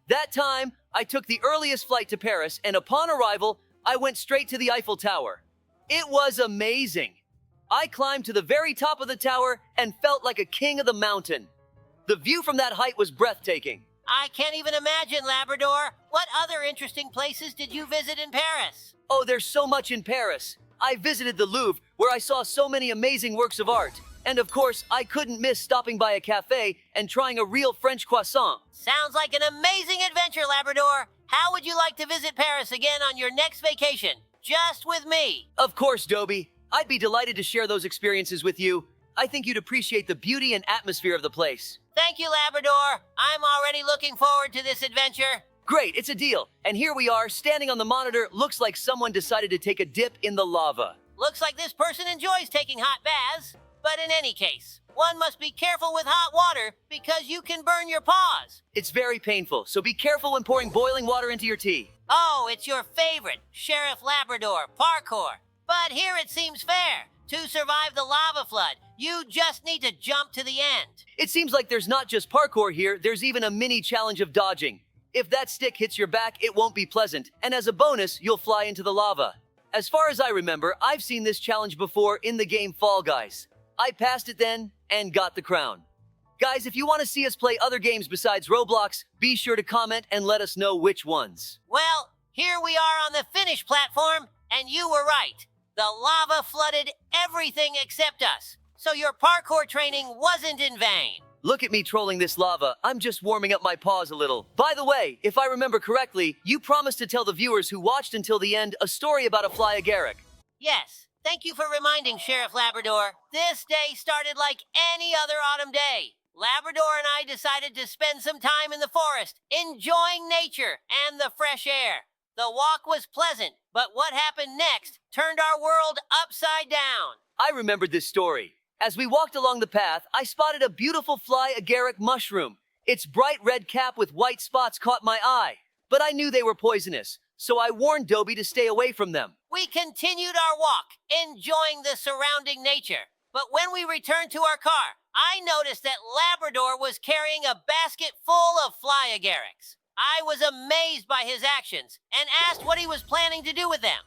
That time, I took the earliest flight to Paris, and upon arrival, I went straight to the Eiffel Tower. It was amazing. I climbed to the very top of the tower and felt like a king of the mountain. The view from that height was breathtaking. I can't even imagine, Labrador. What other interesting places did you visit in Paris? Oh, there's so much in Paris. I visited the Louvre, where I saw so many amazing works of art. And of course, I couldn't miss stopping by a cafe and trying a real French croissant. Sounds like an amazing adventure, Labrador. How would you like to visit Paris again on your next vacation? Just with me. Of course, Dobie. I'd be delighted to share those experiences with you. I think you'd appreciate the beauty and atmosphere of the place. Thank you, Labrador. I'm already looking forward to this adventure. Great, it's a deal. And here we are, standing on the monitor. Looks like someone decided to take a dip in the lava. Looks like this person enjoys taking hot baths. But in any case, one must be careful with hot water because you can burn your paws. It's very painful, so be careful when pouring boiling water into your tea. Oh, it's your favorite, Sheriff Labrador, parkour. But here it seems fair. To survive the lava flood, you just need to jump to the end. It seems like there's not just parkour here, there's even a mini challenge of dodging. If that stick hits your back, it won't be pleasant, and as a bonus, you'll fly into the lava. As far as I remember, I've seen this challenge before in the game Fall Guys. I passed it then, and got the crown. Guys, if you want to see us play other games besides Roblox, be sure to comment and let us know which ones. Well, here we are on the finish platform, and you were right. The lava flooded everything except us. So your parkour training wasn't in vain. Look at me trolling this lava. I'm just warming up my paws a little. By the way, if I remember correctly, you promised to tell the viewers who watched until the end a story about a fly agaric. Yes, thank you for reminding, Sheriff Labrador. This day started like any other autumn day. Labrador and I decided to spend some time in the forest, enjoying nature and the fresh air. The walk was pleasant, but what happened next turned our world upside down. I remembered this story. As we walked along the path, I spotted a beautiful fly agaric mushroom. Its bright red cap with white spots caught my eye, but I knew they were poisonous, so I warned Dobie to stay away from them. We continued our walk, enjoying the surrounding nature. But when we returned to our car, I noticed that Labrador was carrying a basket full of fly agarics. I was amazed by his actions and asked what he was planning to do with them.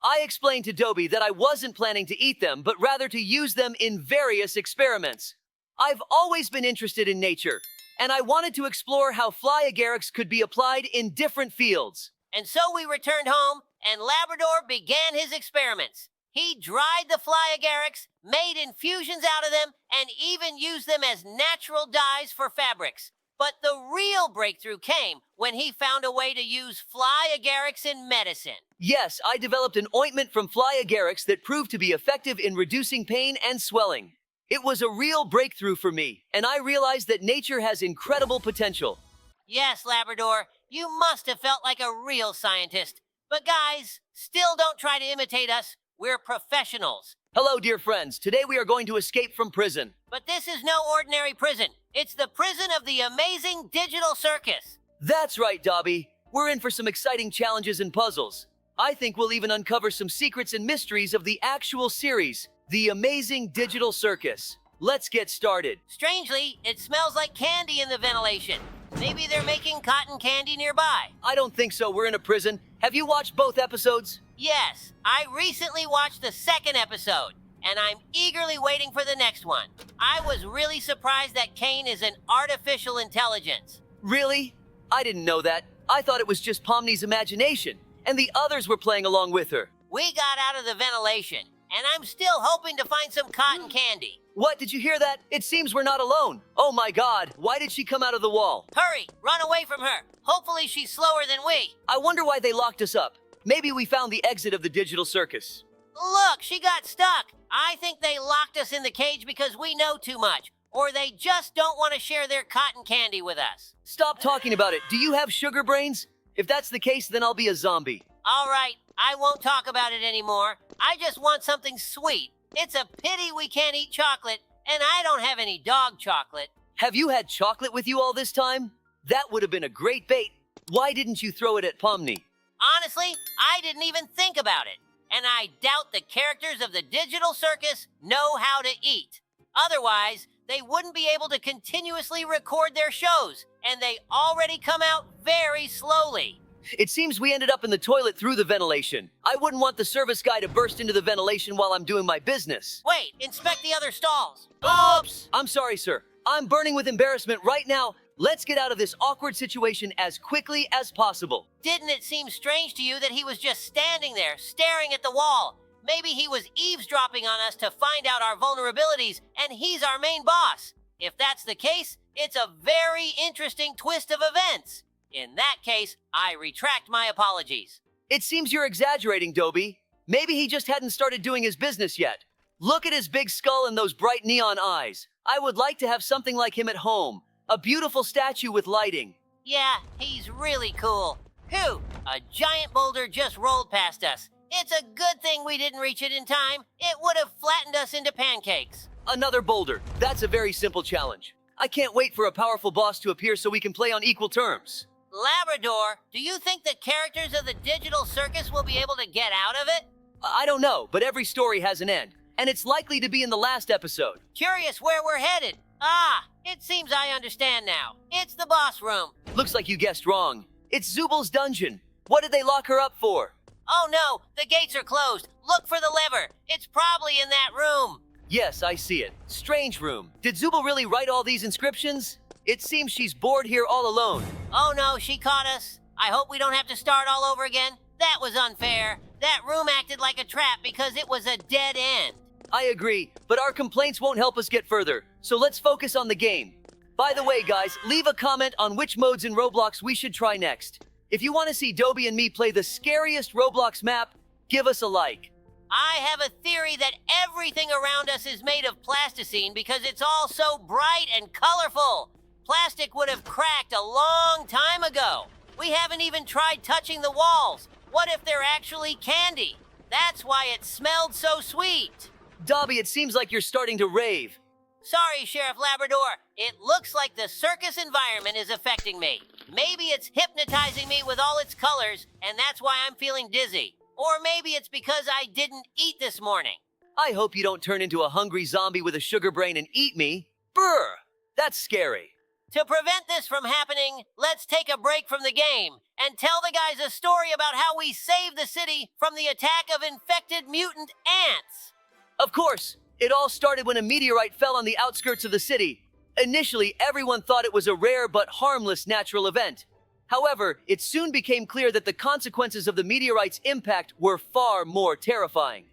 I explained to Dobie that I wasn't planning to eat them, but rather to use them in various experiments. I've always been interested in nature, and I wanted to explore how fly agarics could be applied in different fields. And so we returned home, and Labrador began his experiments. He dried the fly agarics, made infusions out of them, and even used them as natural dyes for fabrics. But the real breakthrough came when he found a way to use fly agarics in medicine. Yes, I developed an ointment from fly agarics that proved to be effective in reducing pain and swelling. It was a real breakthrough for me, and I realized that nature has incredible potential. Yes, Labrador, you must have felt like a real scientist. But guys, still don't try to imitate us. We're professionals. Hello, dear friends. Today we are going to escape from prison. But this is no ordinary prison. It's the prison of the amazing digital circus. That's right, Dobie. We're in for some exciting challenges and puzzles. I think we'll even uncover some secrets and mysteries of the actual series, The Amazing Digital Circus. Let's get started. Strangely, it smells like candy in the ventilation. Maybe they're making cotton candy nearby. I don't think so. We're in a prison. Have you watched both episodes? Yes, I recently watched the second episode, and I'm eagerly waiting for the next one. I was really surprised that Kane is an artificial intelligence. Really? I didn't know that. I thought it was just Pomni's imagination, and the others were playing along with her. We got out of the ventilation, and I'm still hoping to find some cotton candy. What? Did you hear that? It seems we're not alone. Oh my God, why did she come out of the wall? Hurry, run away from her. Hopefully she's slower than we. I wonder why they locked us up. Maybe we found the exit of the digital circus. Look, she got stuck. I think they locked us in the cage because we know too much, or they just don't want to share their cotton candy with us. Stop talking about it. Do you have sugar brains? If that's the case, then I'll be a zombie. All right, I won't talk about it anymore. I just want something sweet. It's a pity we can't eat chocolate, and I don't have any dog chocolate. Have you had chocolate with you all this time? That would have been a great bait. Why didn't you throw it at Pomni? Honestly, I didn't even think about it. And I doubt the characters of the digital circus know how to eat. Otherwise, they wouldn't be able to continuously record their shows, and they already come out very slowly. It seems we ended up in the toilet through the ventilation. I wouldn't want the service guy to burst into the ventilation while I'm doing my business. Wait, inspect the other stalls. Oops! I'm sorry, sir. I'm burning with embarrassment right now. Let's get out of this awkward situation as quickly as possible. Didn't it seem strange to you that he was just standing there, staring at the wall? Maybe he was eavesdropping on us to find out our vulnerabilities, and he's our main boss. If that's the case, it's a very interesting twist of events. In that case, I retract my apologies. It seems you're exaggerating, Dobie. Maybe he just hadn't started doing his business yet. Look at his big skull and those bright neon eyes. I would like to have something like him at home. A beautiful statue with lighting. Yeah, he's really cool. Phew, a giant boulder just rolled past us. It's a good thing we didn't reach it in time. It would have flattened us into pancakes. Another boulder. That's a very simple challenge. I can't wait for a powerful boss to appear so we can play on equal terms. Labrador, do you think the characters of the digital circus will be able to get out of it? I don't know, but every story has an end, and it's likely to be in the last episode. Curious where we're headed. Ah, it seems I understand now. It's the boss room. Looks like you guessed wrong. It's Zubal's dungeon. What did they lock her up for? Oh no, the gates are closed. Look for the lever. It's probably in that room. Yes, I see it. Strange room. Did Zubal really write all these inscriptions? It seems she's bored here all alone. Oh no, she caught us. I hope we don't have to start all over again. That was unfair. That room acted like a trap because it was a dead end. I agree, but our complaints won't help us get further, so let's focus on the game. By the way, guys, leave a comment on which modes in Roblox we should try next. If you want to see Dobie and me play the scariest Roblox map, give us a like. I have a theory that everything around us is made of plasticine because it's all so bright and colorful. Plastic would have cracked a long time ago. We haven't even tried touching the walls. What if they're actually candy? That's why it smelled so sweet. Dobie, it seems like you're starting to rave. Sorry, Sheriff Labrador. It looks like the circus environment is affecting me. Maybe it's hypnotizing me with all its colors, and that's why I'm feeling dizzy. Or maybe it's because I didn't eat this morning. I hope you don't turn into a hungry zombie with a sugar brain and eat me. Brr! That's scary. To prevent this from happening, let's take a break from the game and tell the guys a story about how we saved the city from the attack of infected mutant ants. Of course, it all started when a meteorite fell on the outskirts of the city. Initially, everyone thought it was a rare but harmless natural event. However, it soon became clear that the consequences of the meteorite's impact were far more terrifying.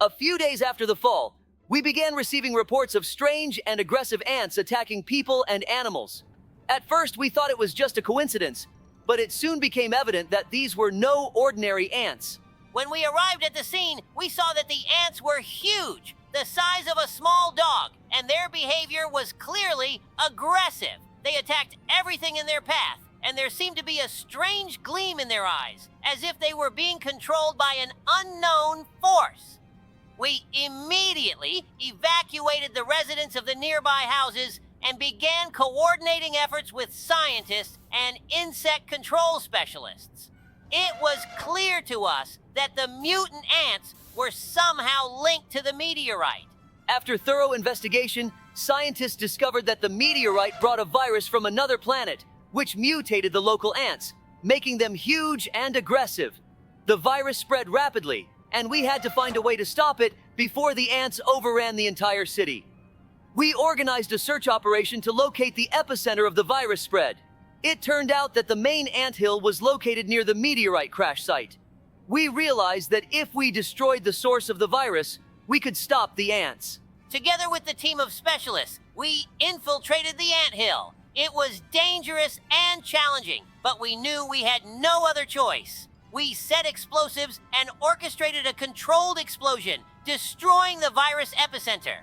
A few days after the fall, we began receiving reports of strange and aggressive ants attacking people and animals. At first, we thought it was just a coincidence, but it soon became evident that these were no ordinary ants. When we arrived at the scene, we saw that the ants were huge, the size of a small dog, and their behavior was clearly aggressive. They attacked everything in their path, and there seemed to be a strange gleam in their eyes, as if they were being controlled by an unknown force. We immediately evacuated the residents of the nearby houses and began coordinating efforts with scientists and insect control specialists. It was clear to us that the mutant ants were somehow linked to the meteorite. After thorough investigation, scientists discovered that the meteorite brought a virus from another planet, which mutated the local ants, making them huge and aggressive. The virus spread rapidly, and we had to find a way to stop it before the ants overran the entire city. We organized a search operation to locate the epicenter of the virus spread. It turned out that the main anthill was located near the meteorite crash site. We realized that if we destroyed the source of the virus, we could stop the ants. Together with the team of specialists, we infiltrated the anthill. It was dangerous and challenging, but we knew we had no other choice. We set explosives and orchestrated a controlled explosion, destroying the virus epicenter.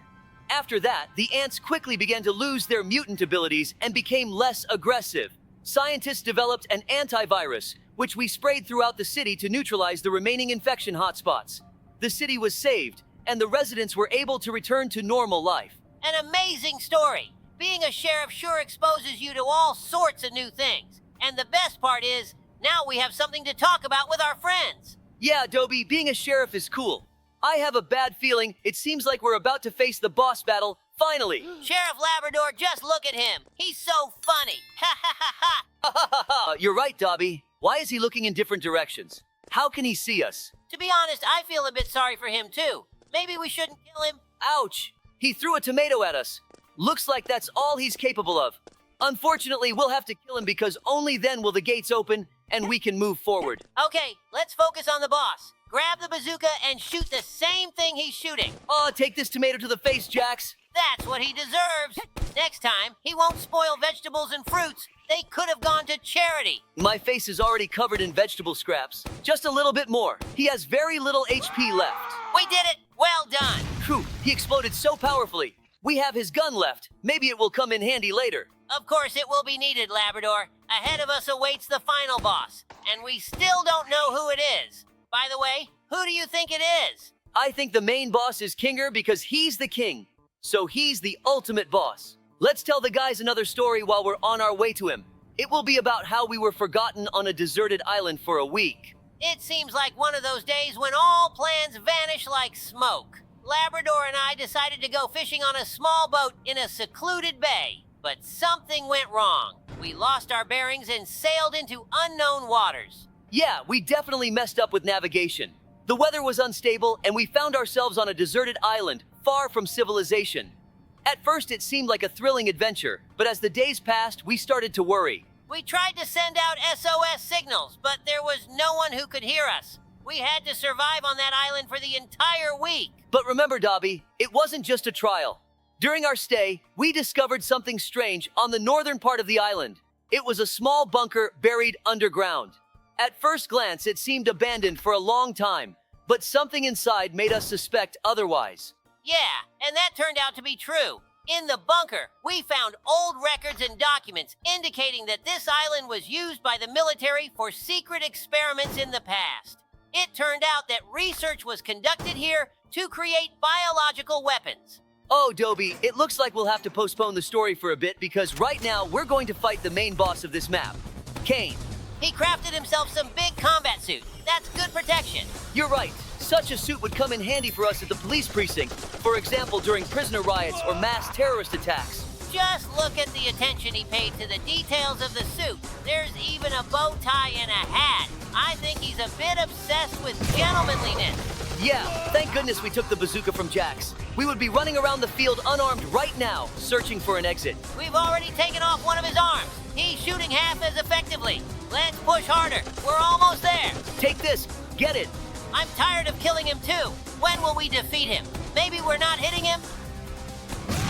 After that, the ants quickly began to lose their mutant abilities and became less aggressive. Scientists developed an antivirus, which we sprayed throughout the city to neutralize the remaining infection hotspots. The city was saved, and the residents were able to return to normal life. An amazing story. Being a sheriff sure exposes you to all sorts of new things. And the best part is, now we have something to talk about with our friends. Yeah, Dobie, being a sheriff is cool. I have a bad feeling it seems like we're about to face the boss battle, finally. Sheriff Labrador, just look at him. He's so funny. Ha ha ha ha. Ha ha ha ha! You're right, Dobie. Why is he looking in different directions? How can he see us? To be honest, I feel a bit sorry for him too. Maybe we shouldn't kill him. Ouch! He threw a tomato at us. Looks like that's all he's capable of. Unfortunately, we'll have to kill him because only then will the gates open and we can move forward. Okay, let's focus on the boss. Grab the bazooka and shoot the same thing he's shooting. Oh, take this tomato to the face, Jax. That's what he deserves. Next time, he won't spoil vegetables and fruits. They could have gone to charity. My face is already covered in vegetable scraps. Just a little bit more. He has very little HP left. We did it. Well done. Phew, he exploded so powerfully. We have his gun left. Maybe it will come in handy later. Of course it will be needed, Labrador. Ahead of us awaits the final boss, and we still don't know who it is. By the way, who do you think it is? I think the main boss is Kinger because he's the king. So he's the ultimate boss. Let's tell the guys another story while we're on our way to him. It will be about how we were forgotten on a deserted island for a week. It seems like one of those days when all plans vanish like smoke. Labrador and I decided to go fishing on a small boat in a secluded bay. But something went wrong. We lost our bearings and sailed into unknown waters. Yeah, we definitely messed up with navigation. The weather was unstable and we found ourselves on a deserted island, far from civilization. At first it seemed like a thrilling adventure, but as the days passed, we started to worry. We tried to send out SOS signals, but there was no one who could hear us. We had to survive on that island for the entire week. But remember, Dobie, it wasn't just a trial. During our stay, we discovered something strange on the northern part of the island. It was a small bunker buried underground. At first glance, it seemed abandoned for a long time, but something inside made us suspect otherwise. Yeah, and that turned out to be true. In the bunker, we found old records and documents indicating that this island was used by the military for secret experiments in the past. It turned out that research was conducted here to create biological weapons. Oh, Dobie, it looks like we'll have to postpone the story for a bit because right now we're going to fight the main boss of this map, Kane. He crafted himself some big combat suit. That's good protection. You're right. Such a suit would come in handy for us at the police precinct, for example, during prisoner riots or mass terrorist attacks. Just look at the attention he paid to the details of the suit. There's even a bow tie and a hat. I think he's a bit obsessed with gentlemanliness. Yeah, thank goodness we took the bazooka from Jax. We would be running around the field unarmed right now, searching for an exit. We've already taken off one of his arms. He's shooting half as effectively. Let's push harder. We're almost there. Take this. Get it. I'm tired of killing him too. When will we defeat him? Maybe we're not hitting him?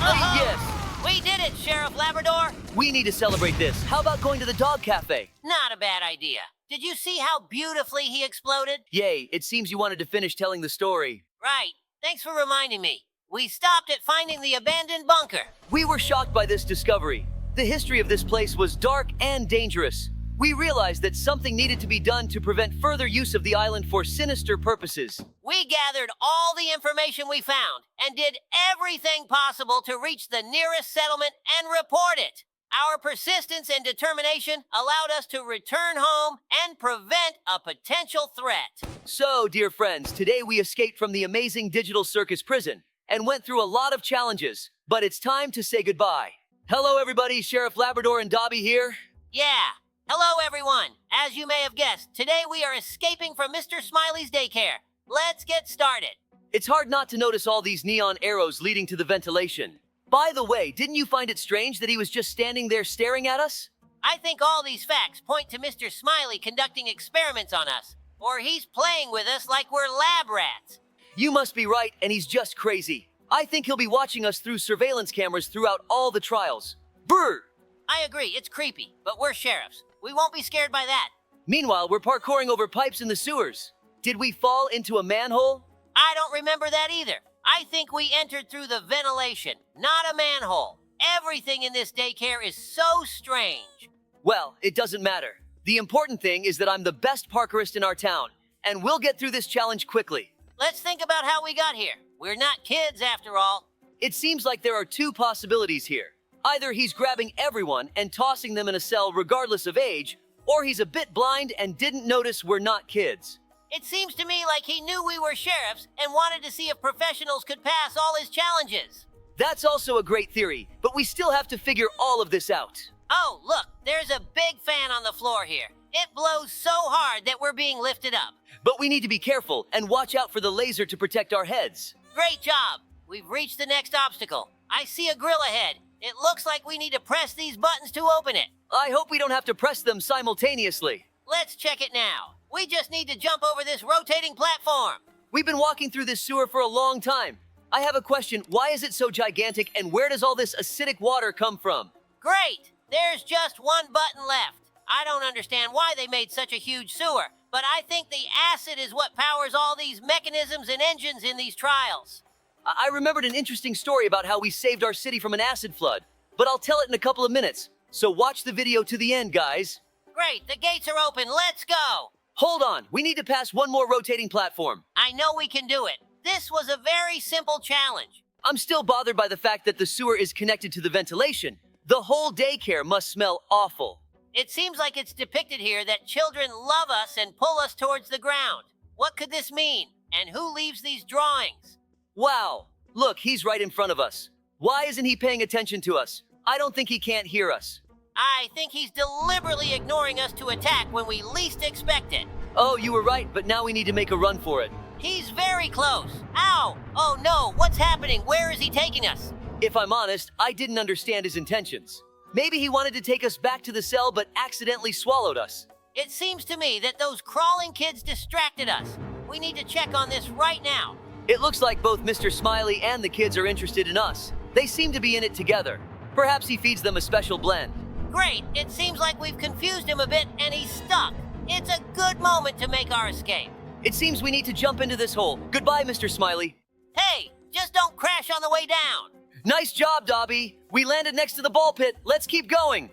Yes. We did it, Sheriff Labrador. We need to celebrate this. How about going to the dog cafe? Not a bad idea. Did you see how beautifully he exploded? Yay, it seems you wanted to finish telling the story. Right. Thanks for reminding me. We stopped at finding the abandoned bunker. We were shocked by this discovery. The history of this place was dark and dangerous. We realized that something needed to be done to prevent further use of the island for sinister purposes. We gathered all the information we found and did everything possible to reach the nearest settlement and report it. Our persistence and determination allowed us to return home and prevent a potential threat. So, dear friends, today we escaped from the amazing digital circus prison and went through a lot of challenges, but it's time to say goodbye. Hello, everybody. Sheriff Labrador and Dobie here. Yeah. Hello, everyone. As you may have guessed, today we are escaping from Mr. Smiley's daycare. Let's get started. It's hard not to notice all these neon arrows leading to the ventilation. By the way, didn't you find it strange that he was just standing there staring at us? I think all these facts point to Mr. Smiley conducting experiments on us, or he's playing with us like we're lab rats. You must be right, and he's just crazy. I think he'll be watching us through surveillance cameras throughout all the trials. Brr! I agree, it's creepy, but we're sheriffs. We won't be scared by that. Meanwhile, we're parkouring over pipes in the sewers. Did we fall into a manhole? I don't remember that either. I think we entered through the ventilation, not a manhole. Everything in this daycare is so strange. Well, it doesn't matter. The important thing is that I'm the best parkourist in our town, and we'll get through this challenge quickly. Let's think about how we got here. We're not kids, after all. It seems like there are two possibilities here. Either he's grabbing everyone and tossing them in a cell regardless of age, or he's a bit blind and didn't notice we're not kids. It seems to me like he knew we were sheriffs and wanted to see if professionals could pass all his challenges. That's also a great theory, but we still have to figure all of this out. Oh, look, there's a big fan on the floor here. It blows so hard that we're being lifted up. But we need to be careful and watch out for the laser to protect our heads. Great job. We've reached the next obstacle. I see a grill ahead. It looks like we need to press these buttons to open it. I hope we don't have to press them simultaneously. Let's check it now. We just need to jump over this rotating platform. We've been walking through this sewer for a long time. I have a question. Why is it so gigantic, and where does all this acidic water come from? Great! There's just one button left. I don't understand why they made such a huge sewer, but I think the acid is what powers all these mechanisms and engines in these trials. I remembered an interesting story about how we saved our city from an acid flood, but I'll tell it in a couple of minutes. So watch the video to the end, guys. Great, the gates are open. Let's go. Hold on, we need to pass one more rotating platform. I know we can do it. This was a very simple challenge. I'm still bothered by the fact that the sewer is connected to the ventilation. The whole daycare must smell awful. It seems like it's depicted here that children love us and pull us towards the ground. What could this mean? And who leaves these drawings? Wow, look, he's right in front of us. Why isn't he paying attention to us? I don't think he can't hear us. I think he's deliberately ignoring us to attack when we least expect it. Oh, you were right, but now we need to make a run for it. He's very close. Ow! Oh no, what's happening? Where is he taking us? If I'm honest, I didn't understand his intentions. Maybe he wanted to take us back to the cell but accidentally swallowed us. It seems to me that those crawling kids distracted us. We need to check on this right now. It looks like both Mr. Smiley and the kids are interested in us. They seem to be in it together. Perhaps he feeds them a special blend. Great, it seems like we've confused him a bit and he's stuck. It's a good moment to make our escape. It seems we need to jump into this hole. Goodbye, Mr. Smiley. Hey, just don't crash on the way down. Nice job, Dobie. We landed next to the ball pit. Let's keep going.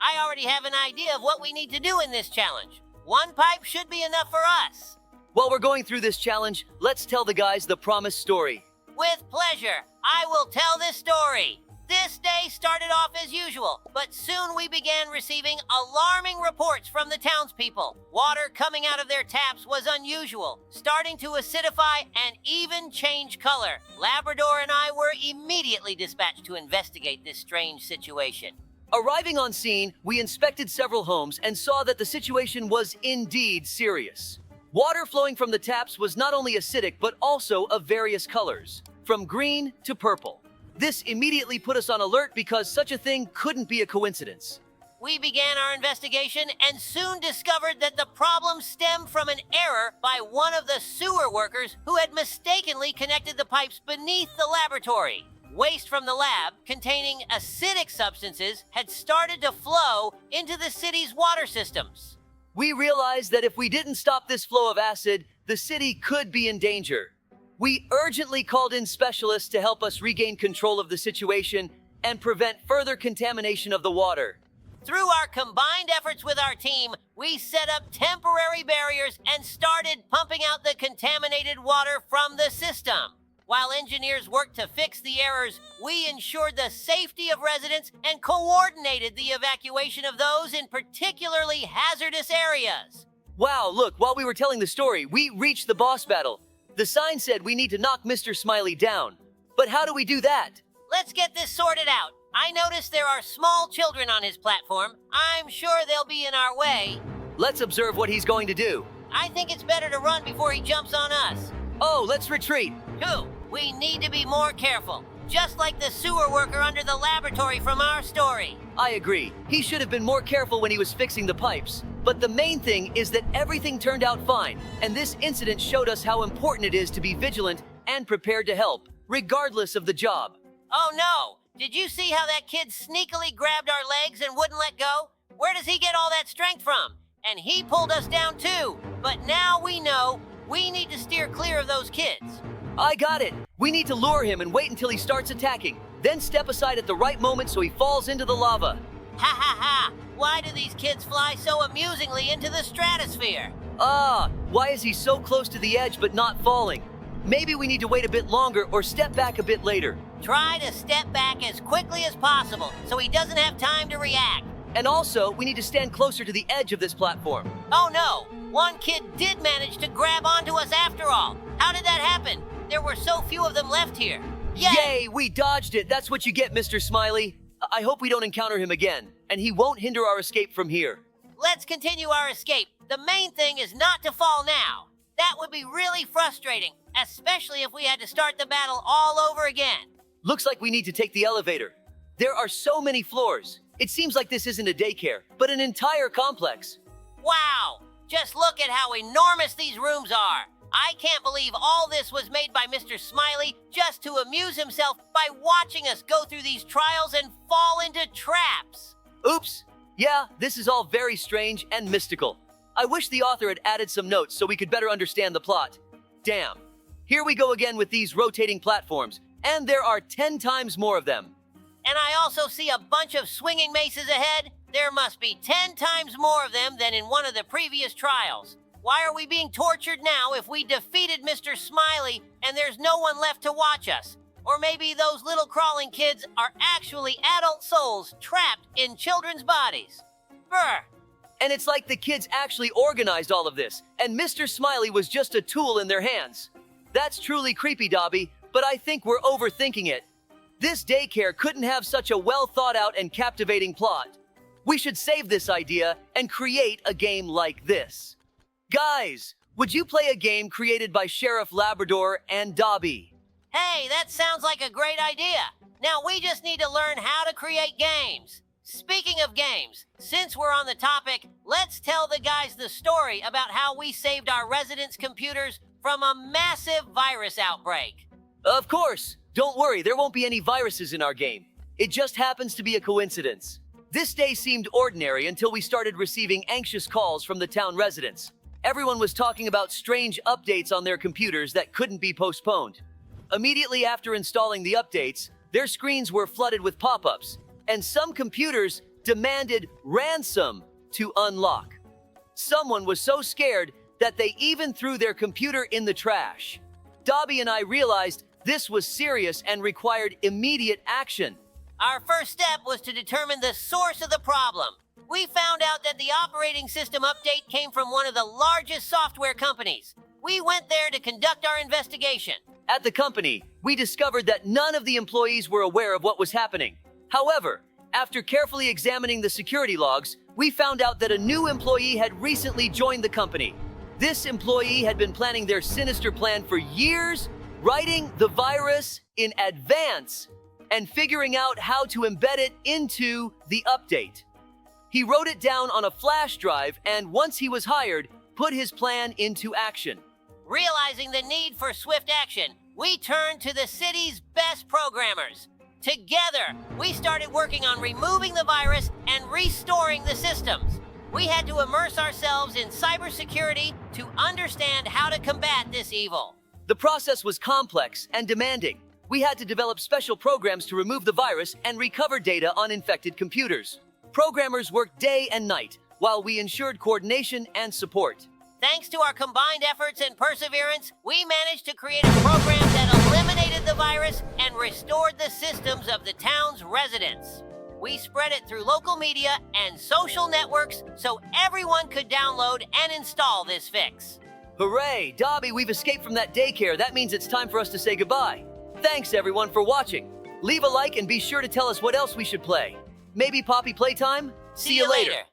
I already have an idea of what we need to do in this challenge. One pipe should be enough for us. While we're going through this challenge, let's tell the guys the promised story. With pleasure, I will tell this story. This day started off as usual, but soon we began receiving alarming reports from the townspeople. Water coming out of their taps was unusual, starting to acidify and even change color. Labrador and I were immediately dispatched to investigate this strange situation. Arriving on scene, we inspected several homes and saw that the situation was indeed serious. Water flowing from the taps was not only acidic but also of various colors, from green to purple. This immediately put us on alert because such a thing couldn't be a coincidence. We began our investigation and soon discovered that the problem stemmed from an error by one of the sewer workers who had mistakenly connected the pipes beneath the laboratory. Waste from the lab, containing acidic substances, had started to flow into the city's water systems. We realized that if we didn't stop this flow of acid, the city could be in danger. We urgently called in specialists to help us regain control of the situation and prevent further contamination of the water. Through our combined efforts with our team, we set up temporary barriers and started pumping out the contaminated water from the system. While engineers worked to fix the errors, we ensured the safety of residents and coordinated the evacuation of those in particularly hazardous areas. Wow, look, while we were telling the story, we reached the boss battle. The sign said we need to knock Mr. Smiley down. But how do we do that? Let's get this sorted out. I noticed there are small children on his platform. I'm sure they'll be in our way. Let's observe what he's going to do. I think it's better to run before he jumps on us. Oh, let's retreat. 2. We need to be more careful. Just like the sewer worker under the laboratory from our story. I agree. He should have been more careful when he was fixing the pipes. But the main thing is that everything turned out fine, and this incident showed us how important it is to be vigilant and prepared to help, regardless of the job. Oh no! Did you see how that kid sneakily grabbed our legs and wouldn't let go? Where does he get all that strength from? And he pulled us down too. But now we know we need to steer clear of those kids. I got it. We need to lure him and wait until he starts attacking, then step aside at the right moment so he falls into the lava. Ha ha ha! Why do these kids fly so amusingly into the stratosphere? Why is he so close to the edge but not falling? Maybe we need to wait a bit longer or step back a bit later. Try to step back as quickly as possible so he doesn't have time to react. And also, we need to stand closer to the edge of this platform. Oh no! One kid did manage to grab onto us after all. How did that happen? There were so few of them left here. Yay! We dodged it! That's what you get, Mr. Smiley. I hope we don't encounter him again, and he won't hinder our escape from here. Let's continue our escape. The main thing is not to fall now. That would be really frustrating, especially if we had to start the battle all over again. Looks like we need to take the elevator. There are so many floors. It seems like this isn't a daycare, but an entire complex. Wow! Just look at how enormous these rooms are. I can't believe all this was made by Mr. Smiley just to amuse himself by watching us go through these trials and fall into traps. Oops. Yeah, this is all very strange and mystical. I wish the author had added some notes so we could better understand the plot. Damn. Here we go again with these rotating platforms, and there are 10 times more of them. And I also see a bunch of swinging maces ahead. There must be 10 times more of them than in one of the previous trials. Why are we being tortured now if we defeated Mr. Smiley and there's no one left to watch us? Or maybe those little crawling kids are actually adult souls trapped in children's bodies. Brr. And it's like the kids actually organized all of this, and Mr. Smiley was just a tool in their hands. That's truly creepy, Dobie, but I think we're overthinking it. This daycare couldn't have such a well-thought-out and captivating plot. We should save this idea and create a game like this. Guys, would you play a game created by Sheriff Labrador and Dobie? Hey, that sounds like a great idea. Now we just need to learn how to create games. Speaking of games, since we're on the topic, let's tell the guys the story about how we saved our residents' computers from a massive virus outbreak. Of course! Don't worry, there won't be any viruses in our game. It just happens to be a coincidence. This day seemed ordinary until we started receiving anxious calls from the town residents. Everyone was talking about strange updates on their computers that couldn't be postponed. Immediately after installing the updates, their screens were flooded with pop-ups, and some computers demanded ransom to unlock. Someone was so scared that they even threw their computer in the trash. Dobie and I realized this was serious and required immediate action. Our first step was to determine the source of the problem. We found out that the operating system update came from one of the largest software companies. We went there to conduct our investigation. At the company, we discovered that none of the employees were aware of what was happening. However, after carefully examining the security logs, we found out that a new employee had recently joined the company. This employee had been planning their sinister plan for years, writing the virus in advance and figuring out how to embed it into the update. He wrote it down on a flash drive and once he was hired, put his plan into action. Realizing the need for swift action, we turned to the city's best programmers. Together, we started working on removing the virus and restoring the systems. We had to immerse ourselves in cybersecurity to understand how to combat this evil. The process was complex and demanding. We had to develop special programs to remove the virus and recover data on infected computers. Programmers worked day and night, while we ensured coordination and support. Thanks to our combined efforts and perseverance, we managed to create a program that eliminated the virus and restored the systems of the town's residents. We spread it through local media and social networks so everyone could download and install this fix. Hooray! Dobie, we've escaped from that daycare. That means it's time for us to say goodbye. Thanks everyone for watching. Leave a like and be sure to tell us what else we should play. Maybe Poppy Playtime? See you later.